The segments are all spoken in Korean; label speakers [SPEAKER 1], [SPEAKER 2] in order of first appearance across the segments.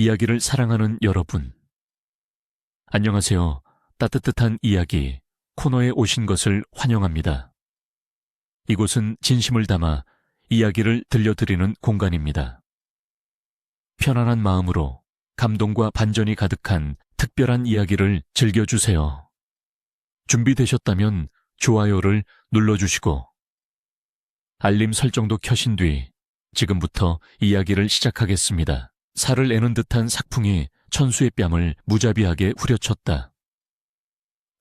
[SPEAKER 1] 이야기를 사랑하는 여러분, 안녕하세요. 따뜻한 이야기 코너에 오신 것을 환영합니다. 이곳은 진심을 담아 이야기를 들려드리는 공간입니다. 편안한 마음으로 감동과 반전이 가득한 특별한 이야기를 즐겨주세요. 준비되셨다면 좋아요를 눌러주시고 알림 설정도 켜신 뒤 지금부터 이야기를 시작하겠습니다. 살을 내는 듯한 삭풍이 천수의 뺨을 무자비하게 후려쳤다.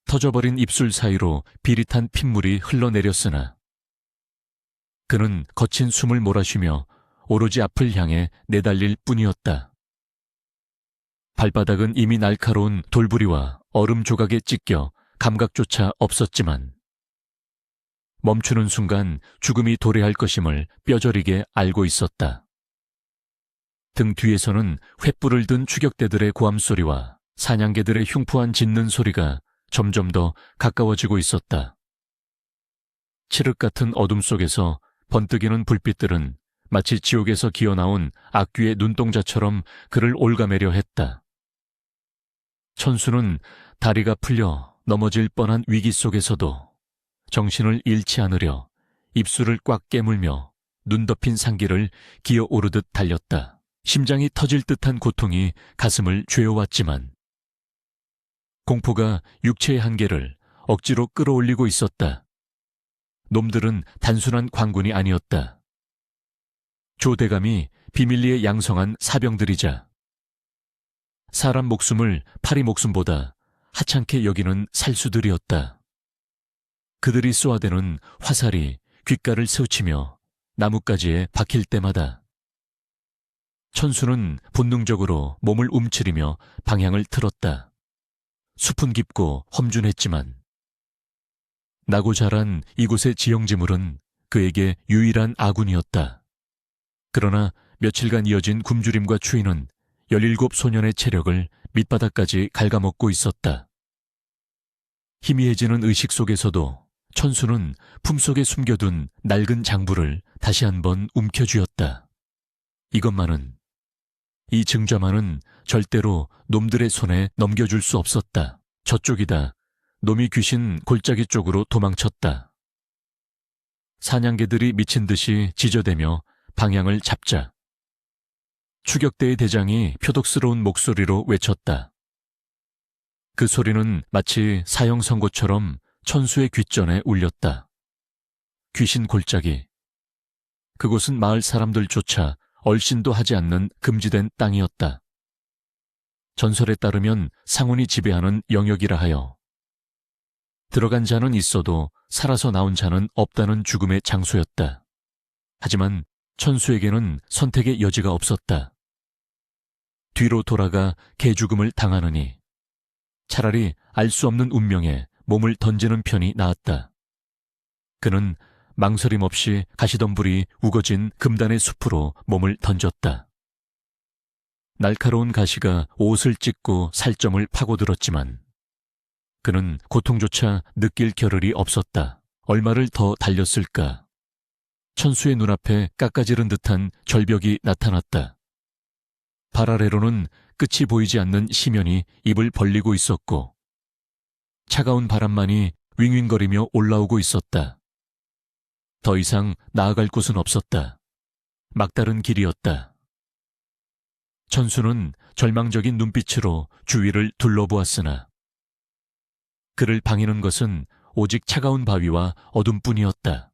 [SPEAKER 1] 터져버린 입술 사이로 비릿한 핏물이 흘러내렸으나 그는 거친 숨을 몰아쉬며 오로지 앞을 향해 내달릴 뿐이었다. 발바닥은 이미 날카로운 돌부리와 얼음 조각에 찢겨 감각조차 없었지만 멈추는 순간 죽음이 도래할 것임을 뼈저리게 알고 있었다. 등 뒤에서는 횃불을 든 추격대들의 고함소리와 사냥개들의 흉포한 짖는 소리가 점점 더 가까워지고 있었다. 칠흑 같은 어둠 속에서 번뜩이는 불빛들은 마치 지옥에서 기어나온 악귀의 눈동자처럼 그를 올가매려 했다. 천수는 다리가 풀려 넘어질 뻔한 위기 속에서도 정신을 잃지 않으려 입술을 꽉 깨물며 눈 덮인 상기를 기어오르듯 달렸다. 심장이 터질 듯한 고통이 가슴을 죄어왔지만 공포가 육체의 한계를 억지로 끌어올리고 있었다. 놈들은 단순한 광군이 아니었다. 조대감이 비밀리에 양성한 사병들이자 사람 목숨을 파리 목숨보다 하찮게 여기는 살수들이었다. 그들이 쏘아대는 화살이 귓가를 스치며 나뭇가지에 박힐 때마다 천수는 본능적으로 몸을 움츠리며 방향을 틀었다. 숲은 깊고 험준했지만 나고 자란 이곳의 지형지물은 그에게 유일한 아군이었다. 그러나 며칠간 이어진 굶주림과 추위는 17 소년의 체력을 밑바닥까지 갉아먹고 있었다. 희미해지는 의식 속에서도 천수는 품속에 숨겨둔 낡은 장부를 다시 한번 움켜쥐었다. 이 증좌만은 절대로 놈들의 손에 넘겨줄 수 없었다. 저쪽이다. 놈이 귀신 골짜기 쪽으로 도망쳤다. 사냥개들이 미친 듯이 지저대며 방향을 잡자 추격대의 대장이 표독스러운 목소리로 외쳤다. 그 소리는 마치 사형 선고처럼 천수의 귓전에 울렸다. 귀신 골짜기. 그곳은 마을 사람들조차 얼씬도 하지 않는 금지된 땅이었다. 전설에 따르면 상운이 지배하는 영역이라 하여 들어간 자는 있어도 살아서 나온 자는 없다는 죽음의 장소였다. 하지만 천수에게는 선택의 여지가 없었다. 뒤로 돌아가 개죽음을 당하느니 차라리 알 수 없는 운명에 몸을 던지는 편이 나았다. 그는 망설임 없이 가시덤불이 우거진 금단의 숲으로 몸을 던졌다. 날카로운 가시가 옷을 찢고 살점을 파고들었지만 그는 고통조차 느낄 겨를이 없었다. 얼마를 더 달렸을까? 천수의 눈앞에 깎아지른 듯한 절벽이 나타났다. 발 아래로는 끝이 보이지 않는 심연이 입을 벌리고 있었고 차가운 바람만이 윙윙거리며 올라오고 있었다. 더 이상 나아갈 곳은 없었다. 막다른 길이었다. 천수는 절망적인 눈빛으로 주위를 둘러보았으나 그를 방해하는 것은 오직 차가운 바위와 어둠뿐이었다.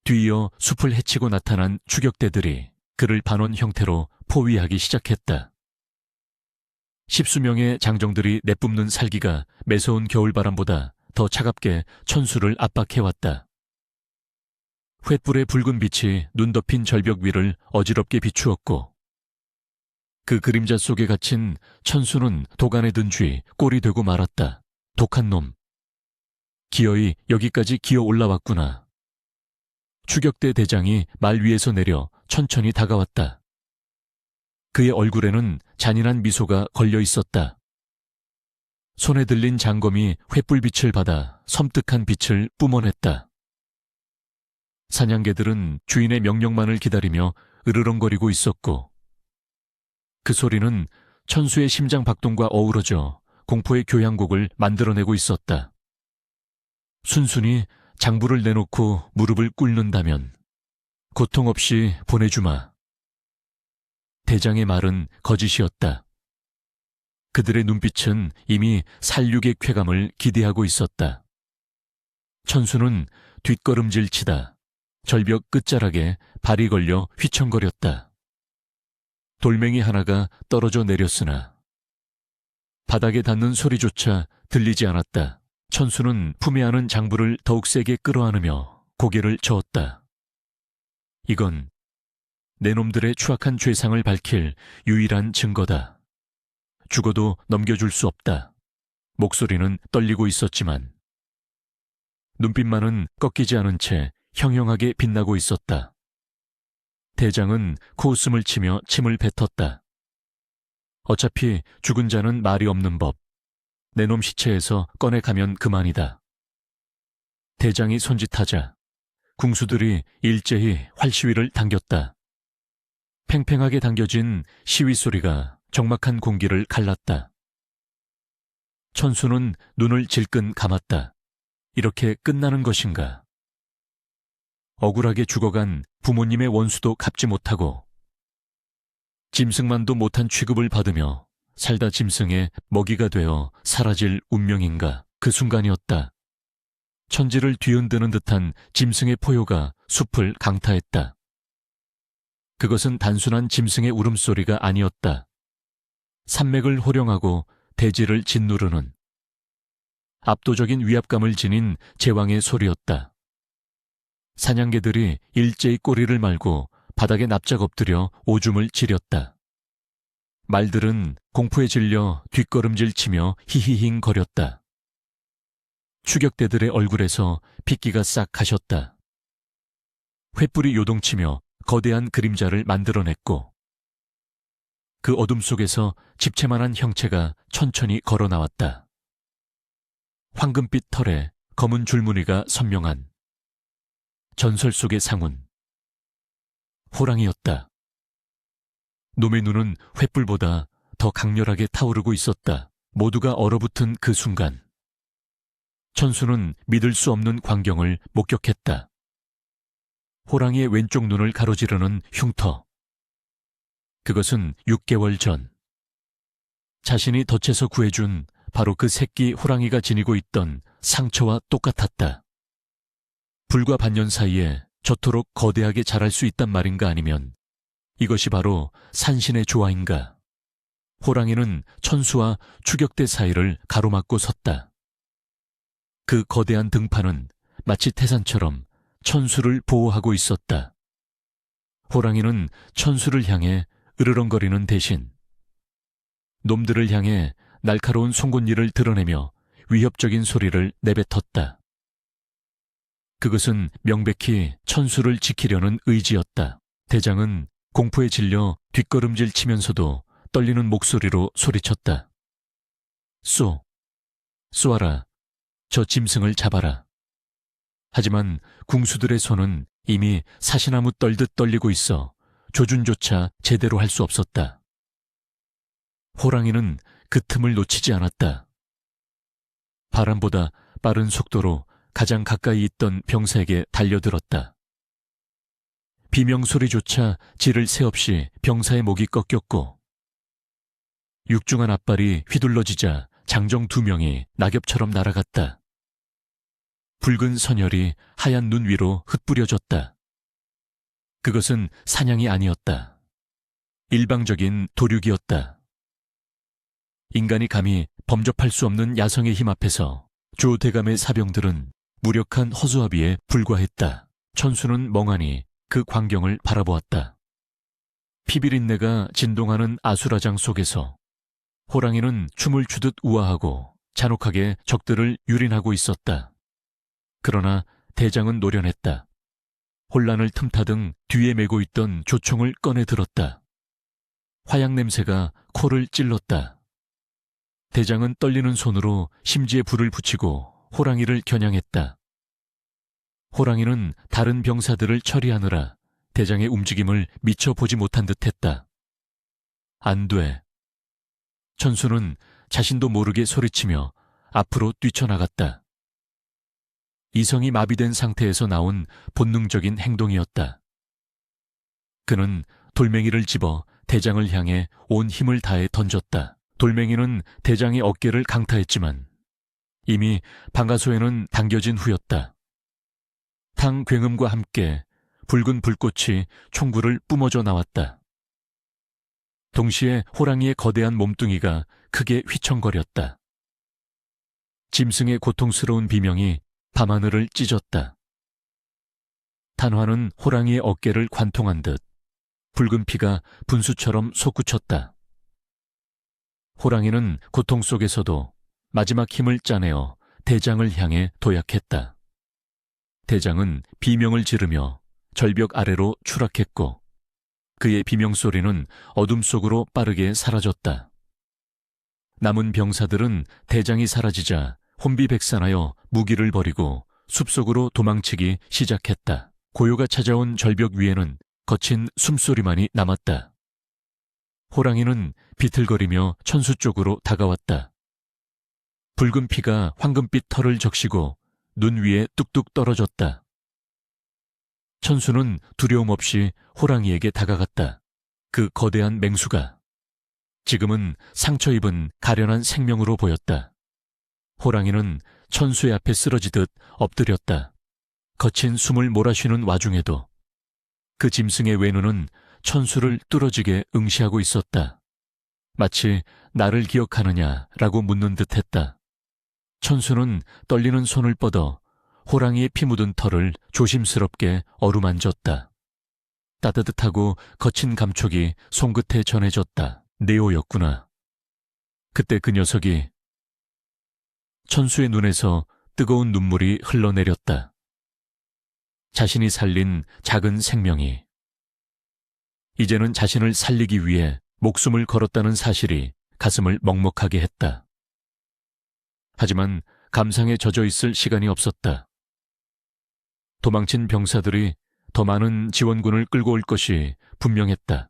[SPEAKER 1] 뒤이어 숲을 헤치고 나타난 추격대들이 그를 반원 형태로 포위하기 시작했다. 십수명의 장정들이 내뿜는 살기가 매서운 겨울바람보다 더 차갑게 천수를 압박해왔다. 횃불의 붉은 빛이 눈 덮인 절벽 위를 어지럽게 비추었고 그 그림자 속에 갇힌 천수는 도간에 든 쥐 꼴이 되고 말았다. 독한 놈. 기어이 여기까지 기어 올라왔구나. 추격대 대장이 말 위에서 내려 천천히 다가왔다. 그의 얼굴에는 잔인한 미소가 걸려 있었다. 손에 들린 장검이 횃불빛을 받아 섬뜩한 빛을 뿜어냈다. 사냥개들은 주인의 명령만을 기다리며 으르렁거리고 있었고 그 소리는 천수의 심장 박동과 어우러져 공포의 교향곡을 만들어내고 있었다. 순순히 장부를 내놓고 무릎을 꿇는다면 고통 없이 보내주마. 대장의 말은 거짓이었다. 그들의 눈빛은 이미 살육의 쾌감을 기대하고 있었다. 천수는 뒷걸음질치다 절벽 끝자락에 발이 걸려 휘청거렸다. 돌멩이 하나가 떨어져 내렸으나 바닥에 닿는 소리조차 들리지 않았다. 천수는 품에 안은 장부를 더욱 세게 끌어안으며 고개를 저었다. 이건 내 놈들의 추악한 죄상을 밝힐 유일한 증거다. 죽어도 넘겨줄 수 없다. 목소리는 떨리고 있었지만 눈빛만은 꺾이지 않은 채 형형하게 빛나고 있었다. 대장은 코웃음을 치며 침을 뱉었다. 어차피 죽은 자는 말이 없는 법. 내 놈 시체에서 꺼내가면 그만이다. 대장이 손짓하자 궁수들이 일제히 활시위를 당겼다. 팽팽하게 당겨진 시위 소리가 적막한 공기를 갈랐다. 천수는 눈을 질끈 감았다. 이렇게 끝나는 것인가? 억울하게 죽어간 부모님의 원수도 갚지 못하고 짐승만도 못한 취급을 받으며 살다 짐승의 먹이가 되어 사라질 운명인가? 그 순간이었다. 천지를 뒤흔드는 듯한 짐승의 포효가 숲을 강타했다. 그것은 단순한 짐승의 울음소리가 아니었다. 산맥을 호령하고 대지를 짓누르는 압도적인 위압감을 지닌 제왕의 소리였다. 사냥개들이 일제히 꼬리를 말고 바닥에 납작 엎드려 오줌을 지렸다. 말들은 공포에 질려 뒷걸음질치며 히히힝 거렸다. 추격대들의 얼굴에서 핏기가 싹 가셨다. 횃불이 요동치며 거대한 그림자를 만들어냈고 그 어둠 속에서 집채만한 형체가 천천히 걸어 나왔다. 황금빛 털에 검은 줄무늬가 선명한 전설 속의 상훈. 호랑이였다. 놈의 눈은 횃불보다 더 강렬하게 타오르고 있었다. 모두가 얼어붙은 그 순간 천수는 믿을 수 없는 광경을 목격했다. 호랑이의 왼쪽 눈을 가로지르는 흉터. 그것은 6개월 전 자신이 덫에서 구해준 바로 그 새끼 호랑이가 지니고 있던 상처와 똑같았다. 불과 반년 사이에 저토록 거대하게 자랄 수 있단 말인가 아니면 이것이 바로 산신의 조화인가. 호랑이는 천수와 추격대 사이를 가로막고 섰다. 그 거대한 등판은 마치 태산처럼 천수를 보호하고 있었다. 호랑이는 천수를 향해 으르렁거리는 대신 놈들을 향해 날카로운 송곳니를 드러내며 위협적인 소리를 내뱉었다. 그것은 명백히 천수를 지키려는 의지였다. 대장은 공포에 질려 뒷걸음질 치면서도 떨리는 목소리로 소리쳤다. 쏘아라. 저 짐승을 잡아라. 하지만 궁수들의 손은 이미 사시나무 떨듯 떨리고 있어 조준조차 제대로 할 수 없었다. 호랑이는 그 틈을 놓치지 않았다. 바람보다 빠른 속도로 가장 가까이 있던 병사에게 달려들었다. 비명소리조차 지를 새 없이 병사의 목이 꺾였고 육중한 앞발이 휘둘러지자 장정 2명이 낙엽처럼 날아갔다. 붉은 선혈이 하얀 눈 위로 흩뿌려졌다. 그것은 사냥이 아니었다. 일방적인 도륙이었다. 인간이 감히 범접할 수 없는 야성의 힘 앞에서 조대감의 사병들은 무력한 허수아비에 불과했다. 천수는 멍하니 그 광경을 바라보았다. 피비린내가 진동하는 아수라장 속에서 호랑이는 춤을 추듯 우아하고 잔혹하게 적들을 유린하고 있었다. 그러나 대장은 노련했다. 혼란을 틈타등 뒤에 메고 있던 조총을 꺼내 들었다. 화약 냄새가 코를 찔렀다. 대장은 떨리는 손으로 심지에 불을 붙이고 호랑이를 겨냥했다. 호랑이는 다른 병사들을 처리하느라 대장의 움직임을 미처 보지 못한 듯했다. 안 돼. 천수는 자신도 모르게 소리치며 앞으로 뛰쳐나갔다. 이성이 마비된 상태에서 나온 본능적인 행동이었다. 그는 돌멩이를 집어 대장을 향해 온 힘을 다해 던졌다. 돌멩이는 대장의 어깨를 강타했지만 이미 방아소에는 당겨진 후였다. 탕 굉음과 함께 붉은 불꽃이 총구를 뿜어져 나왔다. 동시에 호랑이의 거대한 몸뚱이가 크게 휘청거렸다. 짐승의 고통스러운 비명이 밤하늘을 찢었다. 탄화는 호랑이의 어깨를 관통한 듯 붉은 피가 분수처럼 솟구쳤다. 호랑이는 고통 속에서도 마지막 힘을 짜내어 대장을 향해 도약했다. 대장은 비명을 지르며 절벽 아래로 추락했고 그의 비명소리는 어둠 속으로 빠르게 사라졌다. 남은 병사들은 대장이 사라지자 혼비백산하여 무기를 버리고 숲속으로 도망치기 시작했다. 고요가 찾아온 절벽 위에는 거친 숨소리만이 남았다. 호랑이는 비틀거리며 천수 쪽으로 다가왔다. 붉은 피가 황금빛 털을 적시고 눈 위에 뚝뚝 떨어졌다. 천수는 두려움 없이 호랑이에게 다가갔다. 그 거대한 맹수가 지금은 상처 입은 가련한 생명으로 보였다. 호랑이는 천수의 앞에 쓰러지듯 엎드렸다. 거친 숨을 몰아쉬는 와중에도 그 짐승의 외눈은 천수를 뚫어지게 응시하고 있었다. 마치 나를 기억하느냐라고 묻는 듯했다. 천수는 떨리는 손을 뻗어 호랑이의 피 묻은 털을 조심스럽게 어루만졌다. 따뜻하고 거친 감촉이 손끝에 전해졌다. 네오였구나. 그때 그 녀석이 천수의 눈에서 뜨거운 눈물이 흘러내렸다. 자신이 살린 작은 생명이 이제는 자신을 살리기 위해 목숨을 걸었다는 사실이 가슴을 먹먹하게 했다. 하지만 감상에 젖어 있을 시간이 없었다. 도망친 병사들이 더 많은 지원군을 끌고 올 것이 분명했다.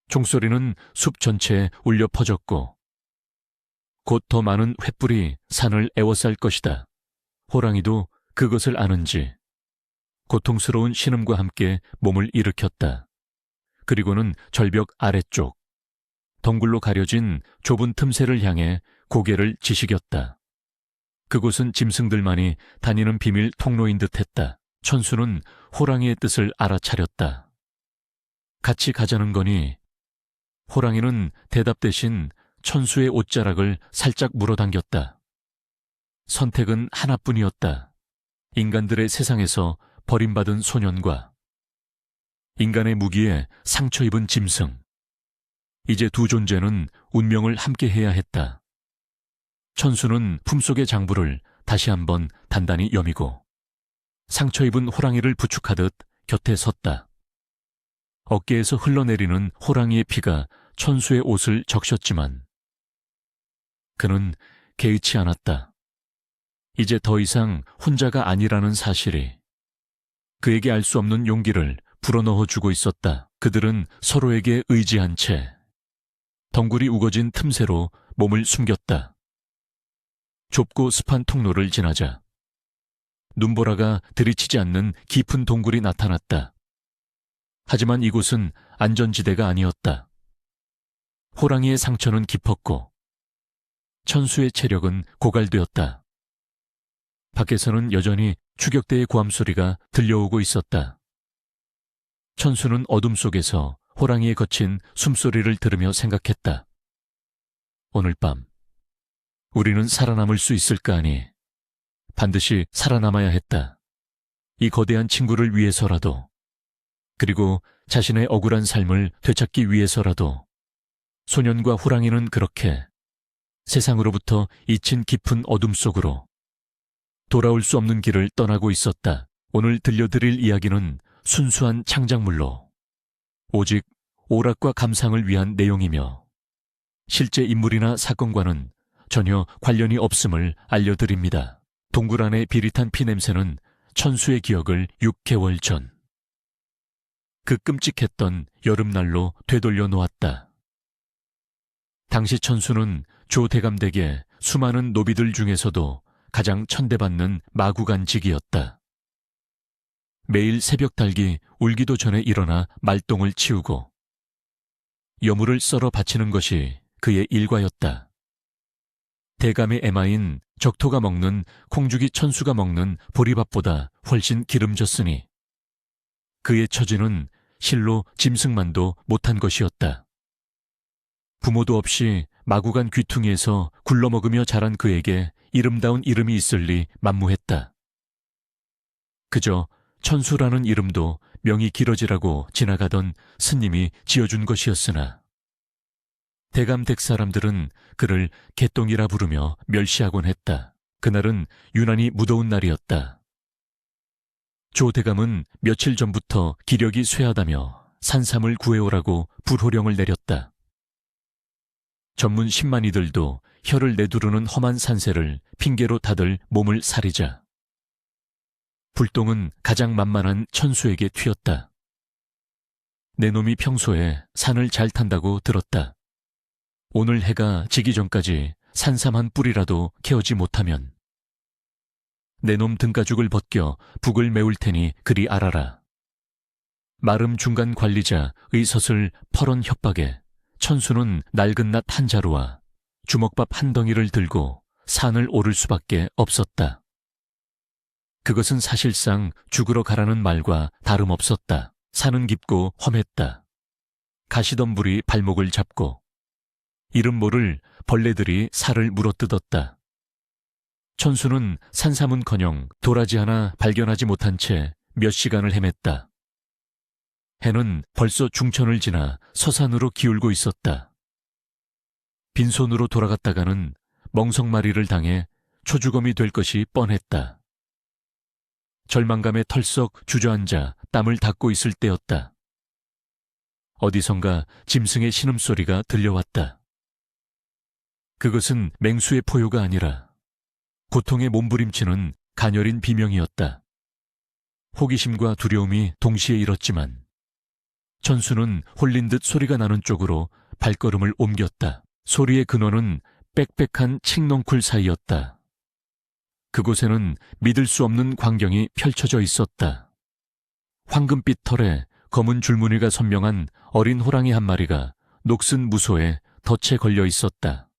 [SPEAKER 1] 총소리는 숲 전체에 울려 퍼졌고 곧 더 많은 횃불이 산을 에워쌀 것이다. 호랑이도 그것을 아는지 고통스러운 신음과 함께 몸을 일으켰다. 그리고는 절벽 아래쪽, 덩굴로 가려진 좁은 틈새를 향해 고개를 지식였다. 그곳은 짐승들만이 다니는 비밀 통로인 듯했다. 천수는 호랑이의 뜻을 알아차렸다. 같이 가자는 거니? 호랑이는 대답 대신 천수의 옷자락을 살짝 물어당겼다. 선택은 하나뿐이었다. 인간들의 세상에서 버림받은 소년과 인간의 무기에 상처 입은 짐승. 이제 두 존재는 운명을 함께해야 했다. 천수는 품속의 장부를 다시 한번 단단히 여미고 상처 입은 호랑이를 부축하듯 곁에 섰다. 어깨에서 흘러내리는 호랑이의 피가 천수의 옷을 적셨지만 그는 개의치 않았다. 이제 더 이상 혼자가 아니라는 사실이 그에게 알 수 없는 용기를 불어넣어 주고 있었다. 그들은 서로에게 의지한 채 덩굴이 우거진 틈새로 몸을 숨겼다. 좁고 습한 통로를 지나자 눈보라가 들이치지 않는 깊은 동굴이 나타났다. 하지만 이곳은 안전지대가 아니었다. 호랑이의 상처는 깊었고 천수의 체력은 고갈되었다. 밖에서는 여전히 추격대의 고함 소리가 들려오고 있었다. 천수는 어둠 속에서 호랑이의 거친 숨소리를 들으며 생각했다. 오늘 밤 우리는 살아남을 수 있을까 하니 반드시 살아남아야 했다. 이 거대한 친구를 위해서라도, 그리고 자신의 억울한 삶을 되찾기 위해서라도. 소년과 호랑이는 그렇게 세상으로부터 잊힌 깊은 어둠 속으로 돌아올 수 없는 길을 떠나고 있었다. 오늘 들려드릴 이야기는 순수한 창작물로 오직 오락과 감상을 위한 내용이며 실제 인물이나 사건과는 전혀 관련이 없음을 알려드립니다. 동굴 안의 비릿한 피냄새는 천수의 기억을 6개월 전 그 끔찍했던 여름날로 되돌려 놓았다. 당시 천수는 조 대감댁의 수많은 노비들 중에서도 가장 천대받는 마구간직이었다. 매일 새벽 달기 울기도 전에 일어나 말똥을 치우고 여물을 썰어 바치는 것이 그의 일과였다. 대감의 애마인 적토가 먹는 콩죽이 천수가 먹는 보리밥보다 훨씬 기름졌으니 그의 처지는 실로 짐승만도 못한 것이었다. 부모도 없이 마구간 귀퉁이에서 굴러먹으며 자란 그에게 이름다운 이름이 있을 리 만무했다. 그저 천수라는 이름도 명이 길어지라고 지나가던 스님이 지어준 것이었으나 대감댁 사람들은 그를 개똥이라 부르며 멸시하곤 했다. 그날은 유난히 무더운 날이었다. 조 대감은 며칠 전부터 기력이 쇠하다며 산삼을 구해오라고 불호령을 내렸다. 전문 신만이들도 혀를 내두르는 험한 산세를 핑계로 다들 몸을 사리자 불똥은 가장 만만한 천수에게 튀었다. 내 놈이 평소에 산을 잘 탄다고 들었다. 오늘 해가 지기 전까지 산삼 한 뿌리라도 캐오지 못하면 내 놈 등가죽을 벗겨 북을 메울 테니 그리 알아라. 마름 중간 관리자 의섯을 퍼런 협박에 천수는 낡은 낫 한 자루와 주먹밥 한 덩이를 들고 산을 오를 수밖에 없었다. 그것은 사실상 죽으러 가라는 말과 다름없었다. 산은 깊고 험했다. 가시덤불이 발목을 잡고 이름 모를 벌레들이 살을 물어뜯었다. 천수는 산삼은커녕 도라지 하나 발견하지 못한 채 몇 시간을 헤맸다. 해는 벌써 중천을 지나 서산으로 기울고 있었다. 빈손으로 돌아갔다가는 멍석마리를 당해 초주검이 될 것이 뻔했다. 절망감에 털썩 주저앉아 땀을 닦고 있을 때였다. 어디선가 짐승의 신음소리가 들려왔다. 그것은 맹수의 포효가 아니라 고통의 몸부림치는 가녀린 비명이었다. 호기심과 두려움이 동시에 일었지만 천수는 홀린 듯 소리가 나는 쪽으로 발걸음을 옮겼다. 소리의 근원은 빽빽한 칡넝쿨 사이였다. 그곳에는 믿을 수 없는 광경이 펼쳐져 있었다. 황금빛 털에 검은 줄무늬가 선명한 어린 호랑이 한 마리가 녹슨 무소에 덫에 걸려 있었다.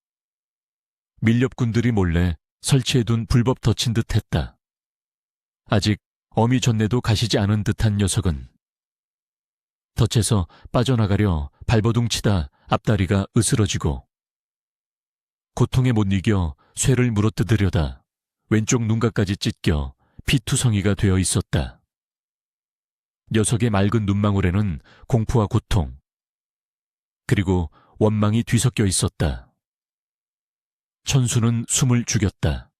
[SPEAKER 1] 밀렵꾼들이 몰래 설치해둔 불법 덫인 듯했다. 아직 어미 전내도 가시지 않은 듯한 녀석은 덫에서 빠져나가려 발버둥치다 앞다리가 으스러지고 고통에 못 이겨 쇠를 물어뜯으려다 왼쪽 눈가까지 찢겨 피투성이가 되어 있었다. 녀석의 맑은 눈망울에는 공포와 고통, 그리고 원망이 뒤섞여 있었다. 천수는 숨을 죽였다.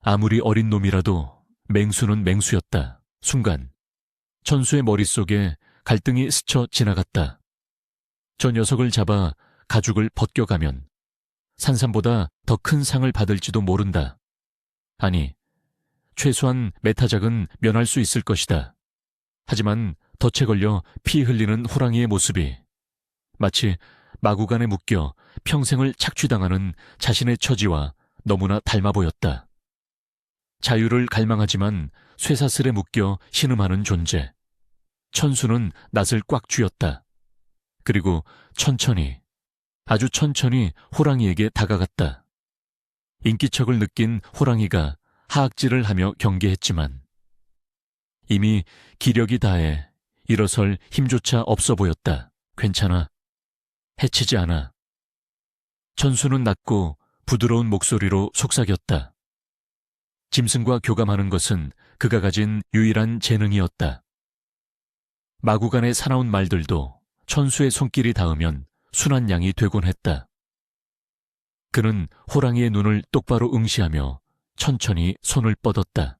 [SPEAKER 1] 아무리 어린 놈이라도 맹수는 맹수였다. 순간 천수의 머릿속에 갈등이 스쳐 지나갔다. 저 녀석을 잡아 가죽을 벗겨가면 산삼보다 더 큰 상을 받을지도 모른다. 아니, 최소한 메타작은 면할 수 있을 것이다. 하지만 덫에 걸려 피 흘리는 호랑이의 모습이 마치 마구간에 묶여 평생을 착취당하는 자신의 처지와 너무나 닮아 보였다. 자유를 갈망하지만 쇠사슬에 묶여 신음하는 존재. 천수는 낫을 꽉 쥐었다. 그리고 천천히, 아주 천천히 호랑이에게 다가갔다. 인기척을 느낀 호랑이가 하악질을 하며 경계했지만 이미 기력이 다해 일어설 힘조차 없어 보였다. 괜찮아. 해치지 않아. 천수는 낮고 부드러운 목소리로 속삭였다. 짐승과 교감하는 것은 그가 가진 유일한 재능이었다. 마구간의 사나운 말들도 천수의 손길이 닿으면 순한 양이 되곤 했다. 그는 호랑이의 눈을 똑바로 응시하며 천천히 손을 뻗었다.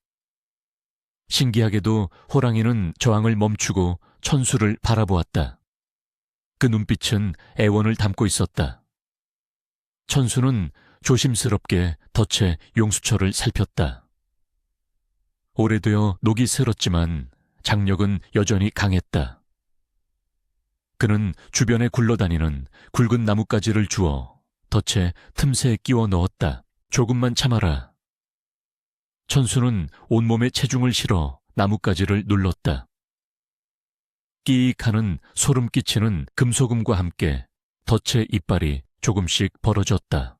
[SPEAKER 1] 신기하게도 호랑이는 저항을 멈추고 천수를 바라보았다. 그 눈빛은 애원을 담고 있었다. 천수는 조심스럽게 덫의 용수철을 살폈다. 오래되어 녹이 슬었지만 장력은 여전히 강했다. 그는 주변에 굴러다니는 굵은 나뭇가지를 주워 덫의 틈새에 끼워 넣었다. 조금만 참아라. 천수는 온몸에 체중을 실어 나뭇가지를 눌렀다. 끼익 하는 소름 끼치는 금소금과 함께 덫의 이빨이 조금씩 벌어졌다.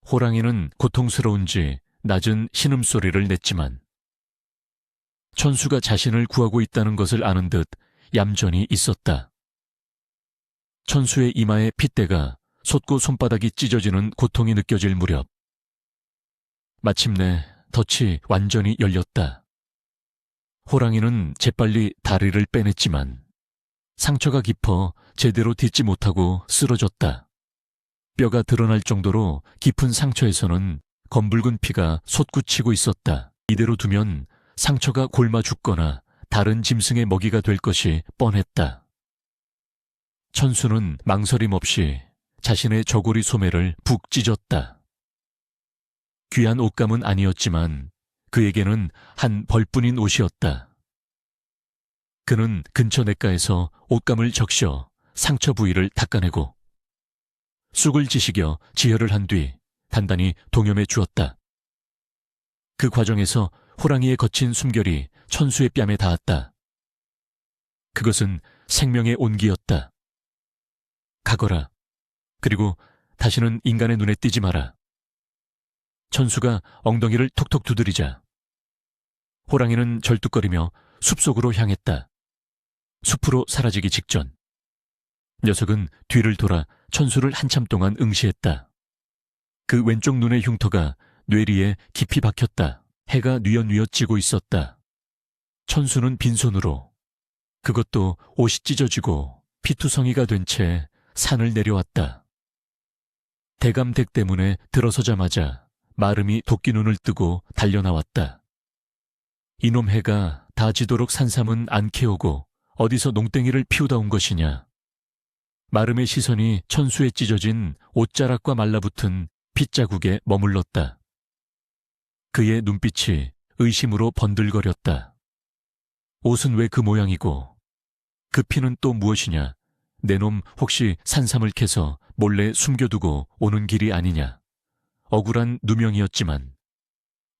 [SPEAKER 1] 호랑이는 고통스러운지 낮은 신음소리를 냈지만 천수가 자신을 구하고 있다는 것을 아는 듯 얌전히 있었다. 천수의 이마에 핏대가 솟고 손바닥이 찢어지는 고통이 느껴질 무렵 마침내 덫이 완전히 열렸다. 호랑이는 재빨리 다리를 빼냈지만 상처가 깊어 제대로 딛지 못하고 쓰러졌다. 뼈가 드러날 정도로 깊은 상처에서는 검붉은 피가 솟구치고 있었다. 이대로 두면 상처가 곪아 죽거나 다른 짐승의 먹이가 될 것이 뻔했다. 천수는 망설임 없이 자신의 저고리 소매를 푹 찢었다. 귀한 옷감은 아니었지만 그에게는 한 벌뿐인 옷이었다. 그는 근처 냇가에서 옷감을 적셔 상처 부위를 닦아내고 쑥을 지식여 지혈을 한 뒤 단단히 동염해 주었다. 그 과정에서 호랑이의 거친 숨결이 천수의 뺨에 닿았다. 그것은 생명의 온기였다. 가거라. 그리고 다시는 인간의 눈에 띄지 마라. 천수가 엉덩이를 톡톡 두드리자 호랑이는 절뚝거리며 숲속으로 향했다. 숲으로 사라지기 직전 녀석은 뒤를 돌아 천수를 한참 동안 응시했다. 그 왼쪽 눈의 흉터가 뇌리에 깊이 박혔다. 해가 뉘엿뉘엿 지고 있었다. 천수는 빈손으로 그것도 옷이 찢어지고 피투성이가 된 채 산을 내려왔다. 대감댁 때문에 들어서자마자 마름이 도끼 눈을 뜨고 달려나왔다. 이놈 해가 다 지도록 산삼은 안 캐오고 어디서 농땡이를 피우다 온 것이냐. 마름의 시선이 천수에 찢어진 옷자락과 말라붙은 핏자국에 머물렀다. 그의 눈빛이 의심으로 번들거렸다. 옷은 왜 그 모양이고 그 피는 또 무엇이냐. 내 놈 혹시 산삼을 캐서 몰래 숨겨두고 오는 길이 아니냐. 억울한 누명이었지만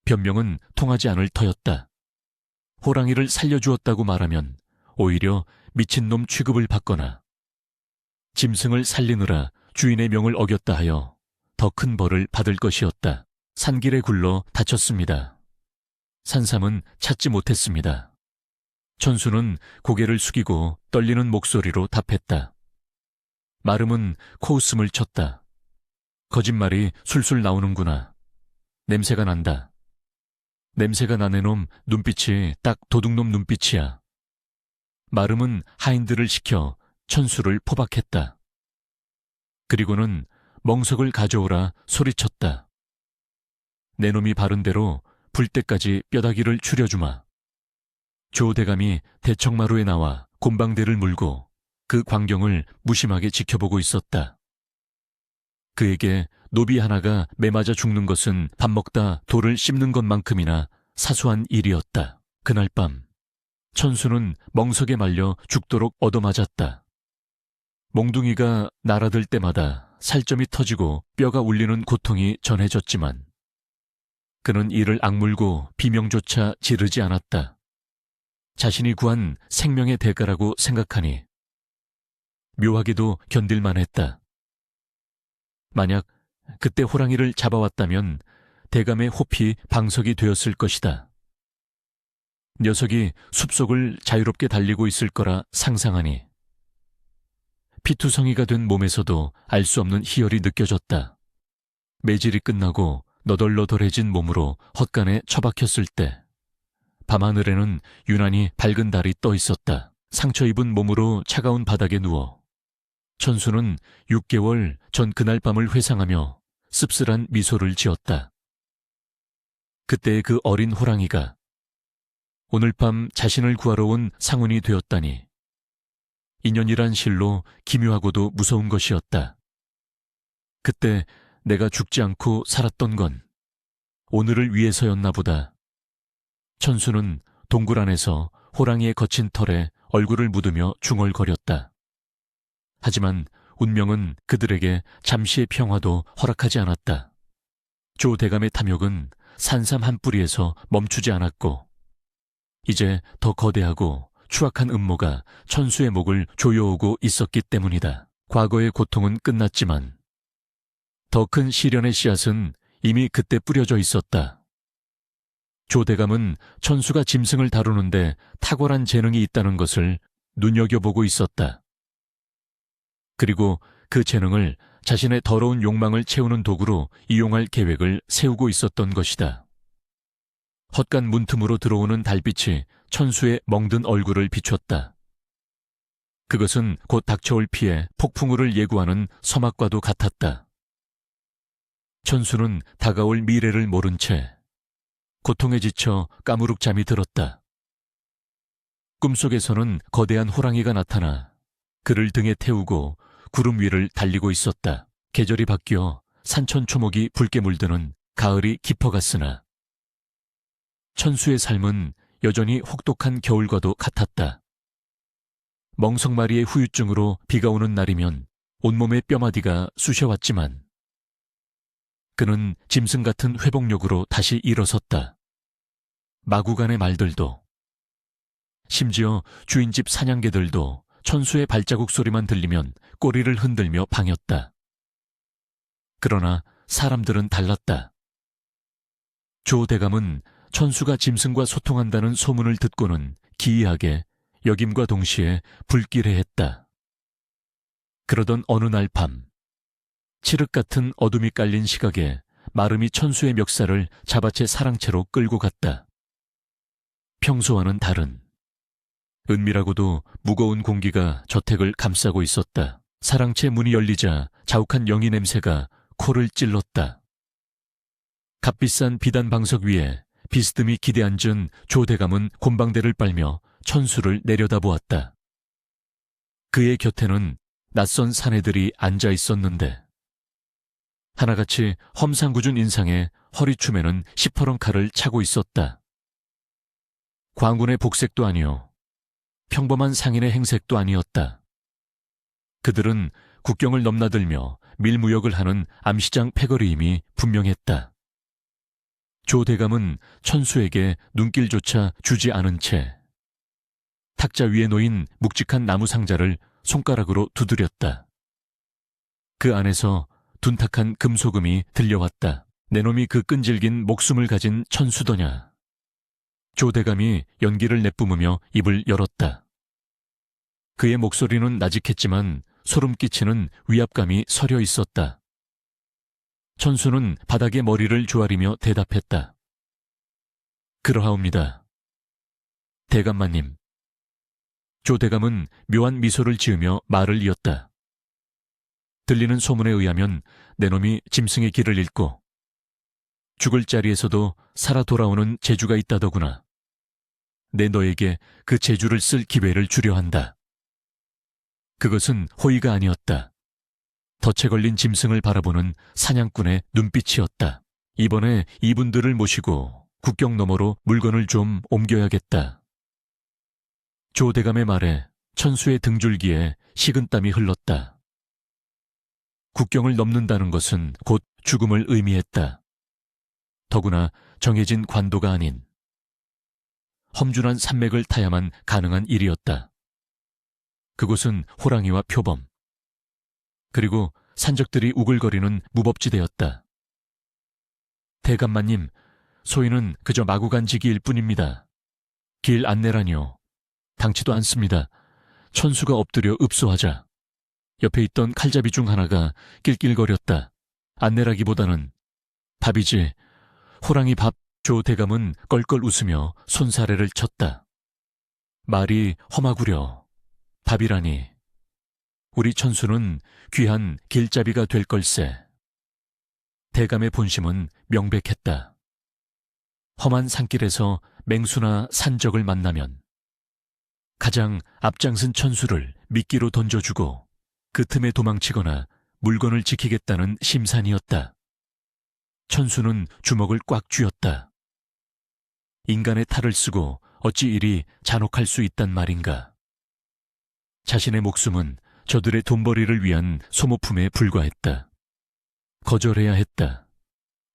[SPEAKER 1] 변명은 통하지 않을 터였다. 호랑이를 살려주었다고 말하면 오히려 미친놈 취급을 받거나 짐승을 살리느라 주인의 명을 어겼다 하여 더 큰 벌을 받을 것이었다. 산길에 굴러 다쳤습니다. 산삼은 찾지 못했습니다. 천수는 고개를 숙이고 떨리는 목소리로 답했다. 마름은 코웃음을 쳤다. 거짓말이 술술 나오는구나. 냄새가 난다. 냄새가 나네 놈 눈빛이 딱 도둑놈 눈빛이야. 마름은 하인들을 시켜 천수를 포박했다. 그리고는 멍석을 가져오라 소리쳤다. 내 놈이 바른 대로 불 때까지 뼈다귀를 추려주마. 조 대감이 대청마루에 나와 곰방대를 물고 그 광경을 무심하게 지켜보고 있었다. 그에게 노비 하나가 매맞아 죽는 것은 밥 먹다 돌을 씹는 것만큼이나 사소한 일이었다. 그날 밤 천수는 멍석에 말려 죽도록 얻어맞았다. 몽둥이가 날아들 때마다 살점이 터지고 뼈가 울리는 고통이 전해졌지만 그는 이를 악물고 비명조차 지르지 않았다. 자신이 구한 생명의 대가라고 생각하니 묘하게도 견딜만 했다. 만약 그때 호랑이를 잡아왔다면 대감의 호피 방석이 되었을 것이다. 녀석이 숲속을 자유롭게 달리고 있을 거라 상상하니 피투성이가 된 몸에서도 알 수 없는 희열이 느껴졌다. 매질이 끝나고 너덜너덜해진 몸으로 헛간에 처박혔을 때 밤하늘에는 유난히 밝은 달이 떠 있었다. 상처 입은 몸으로 차가운 바닥에 누워 천수는 6개월 전 그날 밤을 회상하며 씁쓸한 미소를 지었다. 그때의 그 어린 호랑이가 오늘 밤 자신을 구하러 온 상운이 되었다니 인연이란 실로 기묘하고도 무서운 것이었다. 그때 내가 죽지 않고 살았던 건 오늘을 위해서였나 보다. 천수는 동굴 안에서 호랑이의 거친 털에 얼굴을 묻으며 중얼거렸다. 하지만 운명은 그들에게 잠시의 평화도 허락하지 않았다. 조 대감의 탐욕은 산삼 한 뿌리에서 멈추지 않았고 이제 더 거대하고 추악한 음모가 천수의 목을 조여오고 있었기 때문이다. 과거의 고통은 끝났지만 더 큰 시련의 씨앗은 이미 그때 뿌려져 있었다. 조 대감은 천수가 짐승을 다루는데 탁월한 재능이 있다는 것을 눈여겨보고 있었다. 그리고 그 재능을 자신의 더러운 욕망을 채우는 도구로 이용할 계획을 세우고 있었던 것이다. 헛간 문틈으로 들어오는 달빛이 천수의 멍든 얼굴을 비췄다. 그것은 곧 닥쳐올 피해 폭풍우를 예고하는 서막과도 같았다. 천수는 다가올 미래를 모른 채 고통에 지쳐 까무룩 잠이 들었다. 꿈속에서는 거대한 호랑이가 나타나 그를 등에 태우고 구름 위를 달리고 있었다. 계절이 바뀌어 산천초목이 붉게 물드는 가을이 깊어갔으나 천수의 삶은 여전히 혹독한 겨울과도 같았다. 멍석마리의 후유증으로 비가 오는 날이면 온몸의 뼈마디가 쑤셔왔지만 그는 짐승 같은 회복력으로 다시 일어섰다. 마구간의 말들도 심지어 주인집 사냥개들도 천수의 발자국 소리만 들리면 꼬리를 흔들며 방했다. 그러나 사람들은 달랐다. 조 대감은 천수가 짐승과 소통한다는 소문을 듣고는 기이하게 여김과 동시에 불길해했다. 그러던 어느 날 밤, 칠흑 같은 어둠이 깔린 시각에 마름이 천수의 멱살을 잡아채 사랑채로 끌고 갔다. 평소와는 다른 은밀하고도 무거운 공기가 저택을 감싸고 있었다. 사랑채 문이 열리자 자욱한 영희 냄새가 코를 찔렀다. 값비싼 비단 방석 위에 비스듬히 기대앉은 조 대감은 곤방대를 빨며 천수를 내려다보았다. 그의 곁에는 낯선 사내들이 앉아 있었는데 하나같이 험상궂은 인상에 허리춤에는 시퍼런 칼을 차고 있었다. 광군의 복색도 아니요 평범한 상인의 행색도 아니었다. 그들은 국경을 넘나들며 밀무역을 하는 암시장 패거리임이 분명했다. 조 대감은 천수에게 눈길조차 주지 않은 채 탁자 위에 놓인 묵직한 나무 상자를 손가락으로 두드렸다. 그 안에서 둔탁한 금소금이 들려왔다. 내 놈이 그 끈질긴 목숨을 가진 천수더냐. 조 대감이 연기를 내뿜으며 입을 열었다. 그의 목소리는 나직했지만 소름 끼치는 위압감이 서려 있었다. 천수는 바닥에 머리를 조아리며 대답했다. 그러하옵니다. 대감마님. 조 대감은 묘한 미소를 지으며 말을 이었다. 들리는 소문에 의하면 내 놈이 짐승의 길을 잃고 죽을 자리에서도 살아 돌아오는 재주가 있다더구나. 내 너에게 그 재주를 쓸 기회를 주려 한다. 그것은 호의가 아니었다. 덫에 걸린 짐승을 바라보는 사냥꾼의 눈빛이었다. 이번에 이분들을 모시고 국경 너머로 물건을 좀 옮겨야겠다. 조 대감의 말에 천수의 등줄기에 식은땀이 흘렀다. 국경을 넘는다는 것은 곧 죽음을 의미했다. 더구나 정해진 관도가 아닌 험준한 산맥을 타야만 가능한 일이었다. 그곳은 호랑이와 표범, 그리고 산적들이 우글거리는 무법지대였다. 대감마님, 소인은 그저 마구간지기일 뿐입니다. 길 안내라니요. 당치도 않습니다. 천수가 엎드려 읍소하자 옆에 있던 칼잡이 중 하나가 낄낄거렸다. 안내라기보다는 밥이지. 호랑이 밥. 조 대감은 껄껄 웃으며 손사래를 쳤다. 말이 험하구려. 밥이라니. 우리 천수는 귀한 길잡이가 될 걸세. 대감의 본심은 명백했다. 험한 산길에서 맹수나 산적을 만나면 가장 앞장선 천수를 미끼로 던져주고 그 틈에 도망치거나 물건을 지키겠다는 심산이었다. 천수는 주먹을 꽉 쥐었다. 인간의 탈을 쓰고 어찌 이리 잔혹할 수 있단 말인가. 자신의 목숨은 저들의 돈벌이를 위한 소모품에 불과했다. 거절해야 했다.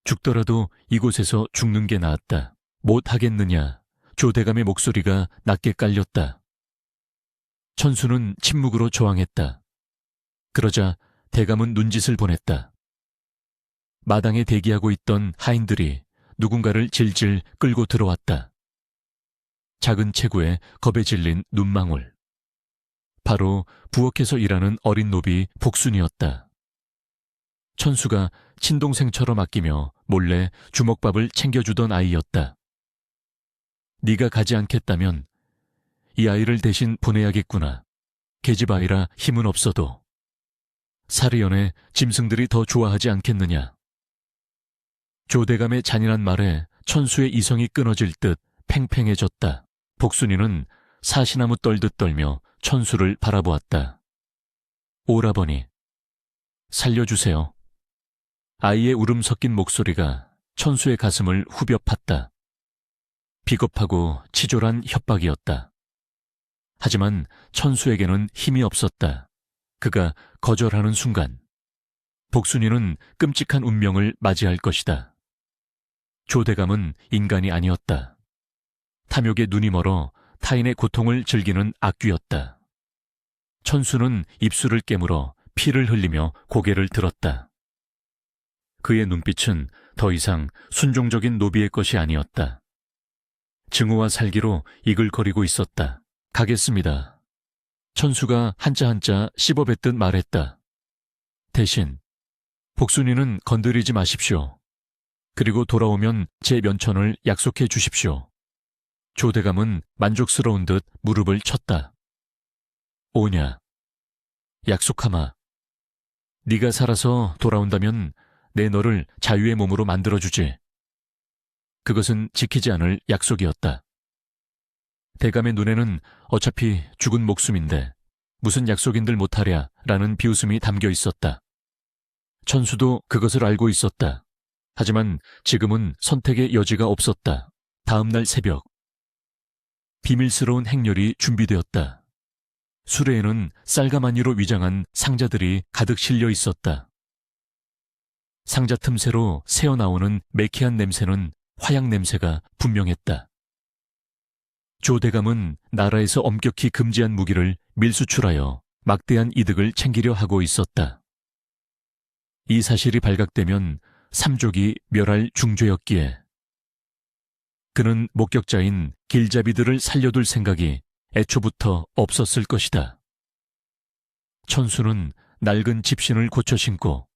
[SPEAKER 1] 죽더라도 이곳에서 죽는 게 나았다. 못하겠느냐? 조대감의 목소리가 낮게 깔렸다. 천수는 침묵으로 저항했다. 그러자 대감은 눈짓을 보냈다. 마당에 대기하고 있던 하인들이 누군가를 질질 끌고 들어왔다. 작은 체구에 겁에 질린 눈망울. 바로 부엌에서 일하는 어린 노비 복순이었다. 천수가 친동생처럼 아끼며 몰래 주먹밥을 챙겨주던 아이였다. 네가 가지 않겠다면 이 아이를 대신 보내야겠구나. 계집아이라 힘은 없어도. 사리연의 짐승들이 더 좋아하지 않겠느냐. 조대감의 잔인한 말에 천수의 이성이 끊어질 듯 팽팽해졌다. 복순이는 사시나무 떨듯 떨며 천수를 바라보았다. 오라버니, 살려주세요. 아이의 울음 섞인 목소리가 천수의 가슴을 후벼 팠다. 비겁하고 치졸한 협박이었다. 하지만 천수에게는 힘이 없었다. 그가 거절하는 순간 복순이는 끔찍한 운명을 맞이할 것이다. 조대감은 인간이 아니었다. 탐욕에 눈이 멀어 타인의 고통을 즐기는 악귀였다. 천수는 입술을 깨물어 피를 흘리며 고개를 들었다. 그의 눈빛은 더 이상 순종적인 노비의 것이 아니었다. 증오와 살기로 이글거리고 있었다. 가겠습니다. 천수가 한자 한자 씹어뱉듯 말했다. 대신 복순이는 건드리지 마십시오. 그리고 돌아오면 제 면천을 약속해 주십시오. 조대감은 만족스러운 듯 무릎을 쳤다. 오냐. 약속하마. 네가 살아서 돌아온다면 내 너를 자유의 몸으로 만들어주지. 그것은 지키지 않을 약속이었다. 대감의 눈에는 어차피 죽은 목숨인데 무슨 약속인들 못하랴 라는 비웃음이 담겨 있었다. 천수도 그것을 알고 있었다. 하지만 지금은 선택의 여지가 없었다. 다음 날 새벽. 비밀스러운 행렬이 준비되었다. 수레에는 쌀가마니로 위장한 상자들이 가득 실려 있었다. 상자 틈새로 새어나오는 매캐한 냄새는 화약 냄새가 분명했다. 조대감은 나라에서 엄격히 금지한 무기를 밀수출하여 막대한 이득을 챙기려 하고 있었다. 이 사실이 발각되면 삼족이 멸할 중죄였기에 그는 목격자인 길잡이들을 살려둘 생각이 애초부터 없었을 것이다. 천수는 낡은 집신을 고쳐 신고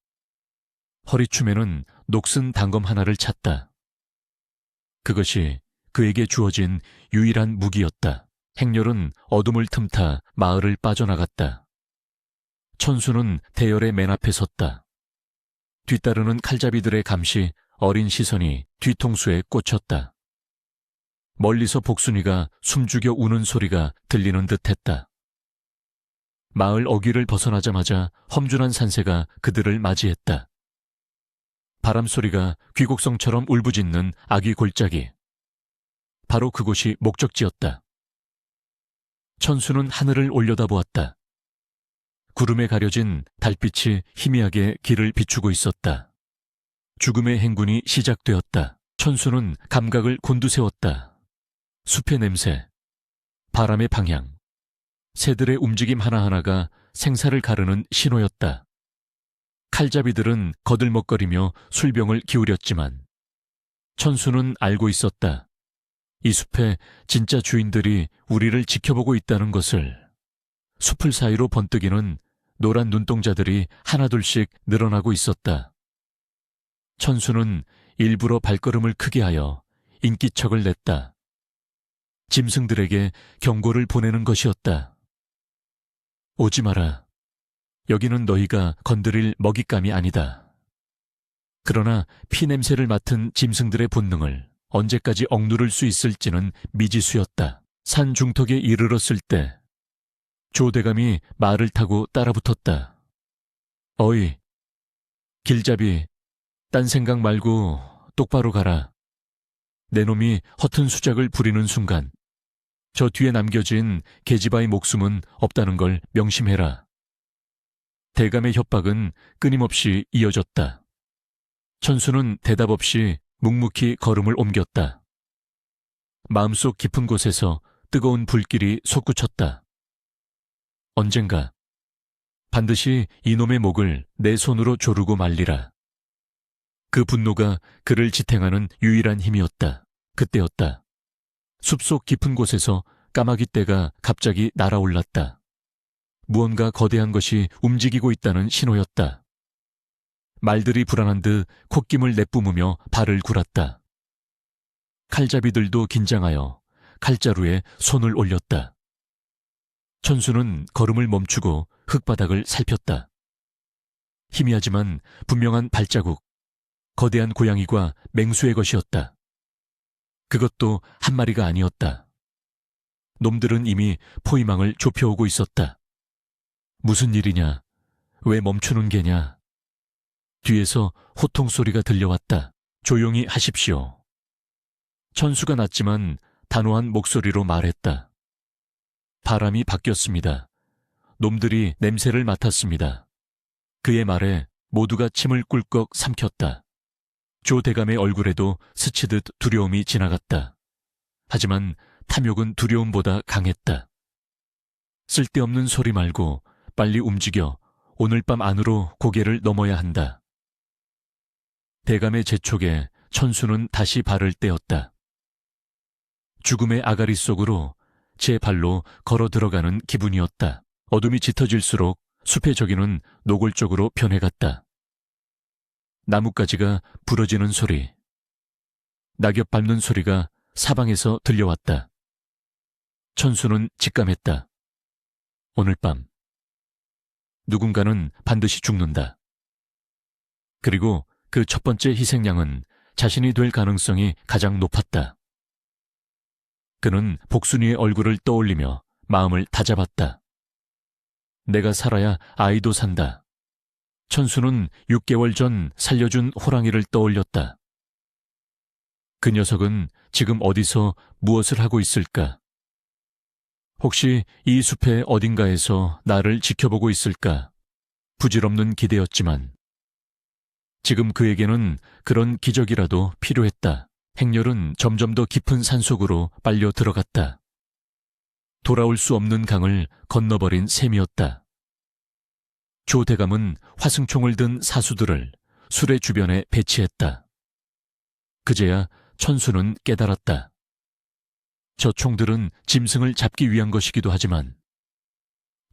[SPEAKER 1] 허리춤에는 녹슨 단검 하나를 찼다. 그것이 그에게 주어진 유일한 무기였다. 행렬은 어둠을 틈타 마을을 빠져나갔다. 천수는 대열의 맨 앞에 섰다. 뒤따르는 칼잡이들의 감시 어린 시선이 뒤통수에 꽂혔다. 멀리서 복순이가 숨죽여 우는 소리가 들리는 듯했다. 마을 어귀를 벗어나자마자 험준한 산새가 그들을 맞이했다. 바람소리가 귀곡성처럼 울부짖는 아기 골짜기. 바로 그곳이 목적지였다. 천수는 하늘을 올려다보았다. 구름에 가려진 달빛이 희미하게 길을 비추고 있었다. 죽음의 행군이 시작되었다. 천수는 감각을 곤두세웠다. 숲의 냄새, 바람의 방향, 새들의 움직임 하나하나가 생사를 가르는 신호였다. 칼잡이들은 거들먹거리며 술병을 기울였지만 천수는 알고 있었다. 이 숲의 진짜 주인들이 우리를 지켜보고 있다는 것을. 숲을 사이로 번뜩이는 노란 눈동자들이 하나둘씩 늘어나고 있었다. 천수는 일부러 발걸음을 크게 하여 인기척을 냈다. 짐승들에게 경고를 보내는 것이었다. 오지 마라. 여기는 너희가 건드릴 먹잇감이 아니다. 그러나 피냄새를 맡은 짐승들의 본능을 언제까지 억누를 수 있을지는 미지수였다. 산 중턱에 이르렀을 때 조대감이 말을 타고 따라붙었다. 어이, 길잡이, 딴 생각 말고 똑바로 가라. 내 놈이 허튼 수작을 부리는 순간 저 뒤에 남겨진 계집아의 목숨은 없다는 걸 명심해라. 대감의 협박은 끊임없이 이어졌다. 천수는 대답 없이 묵묵히 걸음을 옮겼다. 마음속 깊은 곳에서 뜨거운 불길이 솟구쳤다. 언젠가 반드시 이놈의 목을 내 손으로 조르고 말리라. 그 분노가 그를 지탱하는 유일한 힘이었다. 그때였다. 숲속 깊은 곳에서 까마귀 떼가 갑자기 날아올랐다. 무언가 거대한 것이 움직이고 있다는 신호였다. 말들이 불안한 듯 콧김을 내뿜으며 발을 굴았다. 칼잡이들도 긴장하여 칼자루에 손을 올렸다. 천수는 걸음을 멈추고 흙바닥을 살폈다. 희미하지만 분명한 발자국, 거대한 고양이과 맹수의 것이었다. 그것도 한 마리가 아니었다. 놈들은 이미 포위망을 좁혀오고 있었다. 무슨 일이냐? 왜 멈추는 게냐? 뒤에서 호통 소리가 들려왔다. 조용히 하십시오. 천수가 낮지만 단호한 목소리로 말했다. 바람이 바뀌었습니다. 놈들이 냄새를 맡았습니다. 그의 말에 모두가 침을 꿀꺽 삼켰다. 조 대감의 얼굴에도 스치듯 두려움이 지나갔다. 하지만 탐욕은 두려움보다 강했다. 쓸데없는 소리 말고 빨리 움직여 오늘 밤 안으로 고개를 넘어야 한다. 대감의 재촉에 천수는 다시 발을 떼었다. 죽음의 아가리 속으로 제 발로 걸어 들어가는 기분이었다. 어둠이 짙어질수록 숲의 저기는 노골적으로 변해갔다. 나뭇가지가 부러지는 소리, 낙엽 밟는 소리가 사방에서 들려왔다. 천수는 직감했다. 오늘 밤 누군가는 반드시 죽는다. 그리고 그 첫 번째 희생양은 자신이 될 가능성이 가장 높았다. 그는 복순이의 얼굴을 떠올리며 마음을 다잡았다. 내가 살아야 아이도 산다. 천수는 6개월 전 살려준 호랑이를 떠올렸다. 그 녀석은 지금 어디서 무엇을 하고 있을까? 혹시 이 숲의 어딘가에서 나를 지켜보고 있을까? 부질없는 기대였지만 지금 그에게는 그런 기적이라도 필요했다. 행렬은 점점 더 깊은 산속으로 빨려 들어갔다. 돌아올 수 없는 강을 건너버린 셈이었다. 조 대감은 화승총을 든 사수들을 수레 주변에 배치했다. 그제야 천수는 깨달았다. 저 총들은 짐승을 잡기 위한 것이기도 하지만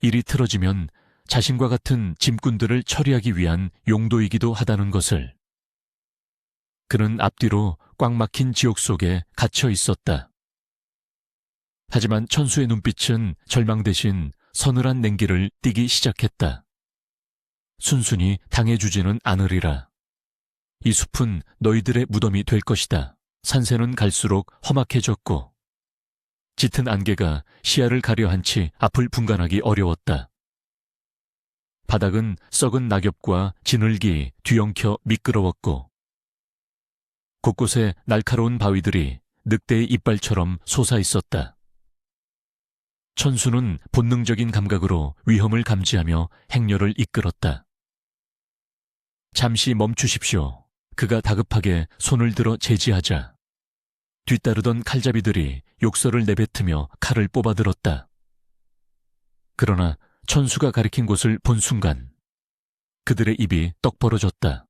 [SPEAKER 1] 일이 틀어지면 자신과 같은 짐꾼들을 처리하기 위한 용도이기도 하다는 것을. 그는 앞뒤로 꽉 막힌 지옥 속에 갇혀 있었다. 하지만 천수의 눈빛은 절망 대신 서늘한 냉기를 띠기 시작했다. 순순히 당해주지는 않으리라. 이 숲은 너희들의 무덤이 될 것이다. 산새는 갈수록 험악해졌고 짙은 안개가 시야를 가려 한치 앞을 분간하기 어려웠다. 바닥은 썩은 낙엽과 지늘기 뒤엉켜 미끄러웠고 곳곳에 날카로운 바위들이 늑대의 이빨처럼 솟아 있었다. 천수는 본능적인 감각으로 위험을 감지하며 행렬을 이끌었다. 잠시 멈추십시오. 그가 다급하게 손을 들어 제지하자 뒤따르던 칼잡이들이 욕설을 내뱉으며 칼을 뽑아들었다. 그러나 천수가 가리킨 곳을 본 순간 그들의 입이 떡 벌어졌다.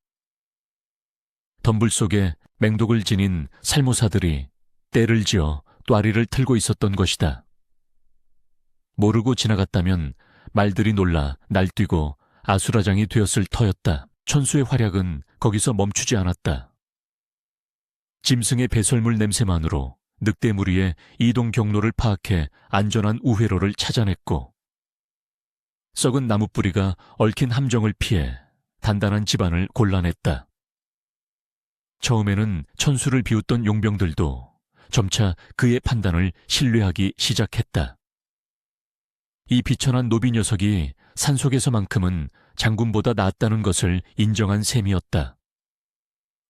[SPEAKER 1] 덤불 속에 맹독을 지닌 살모사들이 떼를 지어 또아리를 틀고 있었던 것이다. 모르고 지나갔다면 말들이 놀라 날뛰고 아수라장이 되었을 터였다. 천수의 활약은 거기서 멈추지 않았다. 짐승의 배설물 냄새만으로 늑대 무리의 이동 경로를 파악해 안전한 우회로를 찾아냈고 썩은 나뭇뿌리가 얽힌 함정을 피해 단단한 집안을 골라냈다. 처음에는 천수를 비웃던 용병들도 점차 그의 판단을 신뢰하기 시작했다. 이 비천한 노비 녀석이 산속에서만큼은 장군보다 낫다는 것을 인정한 셈이었다.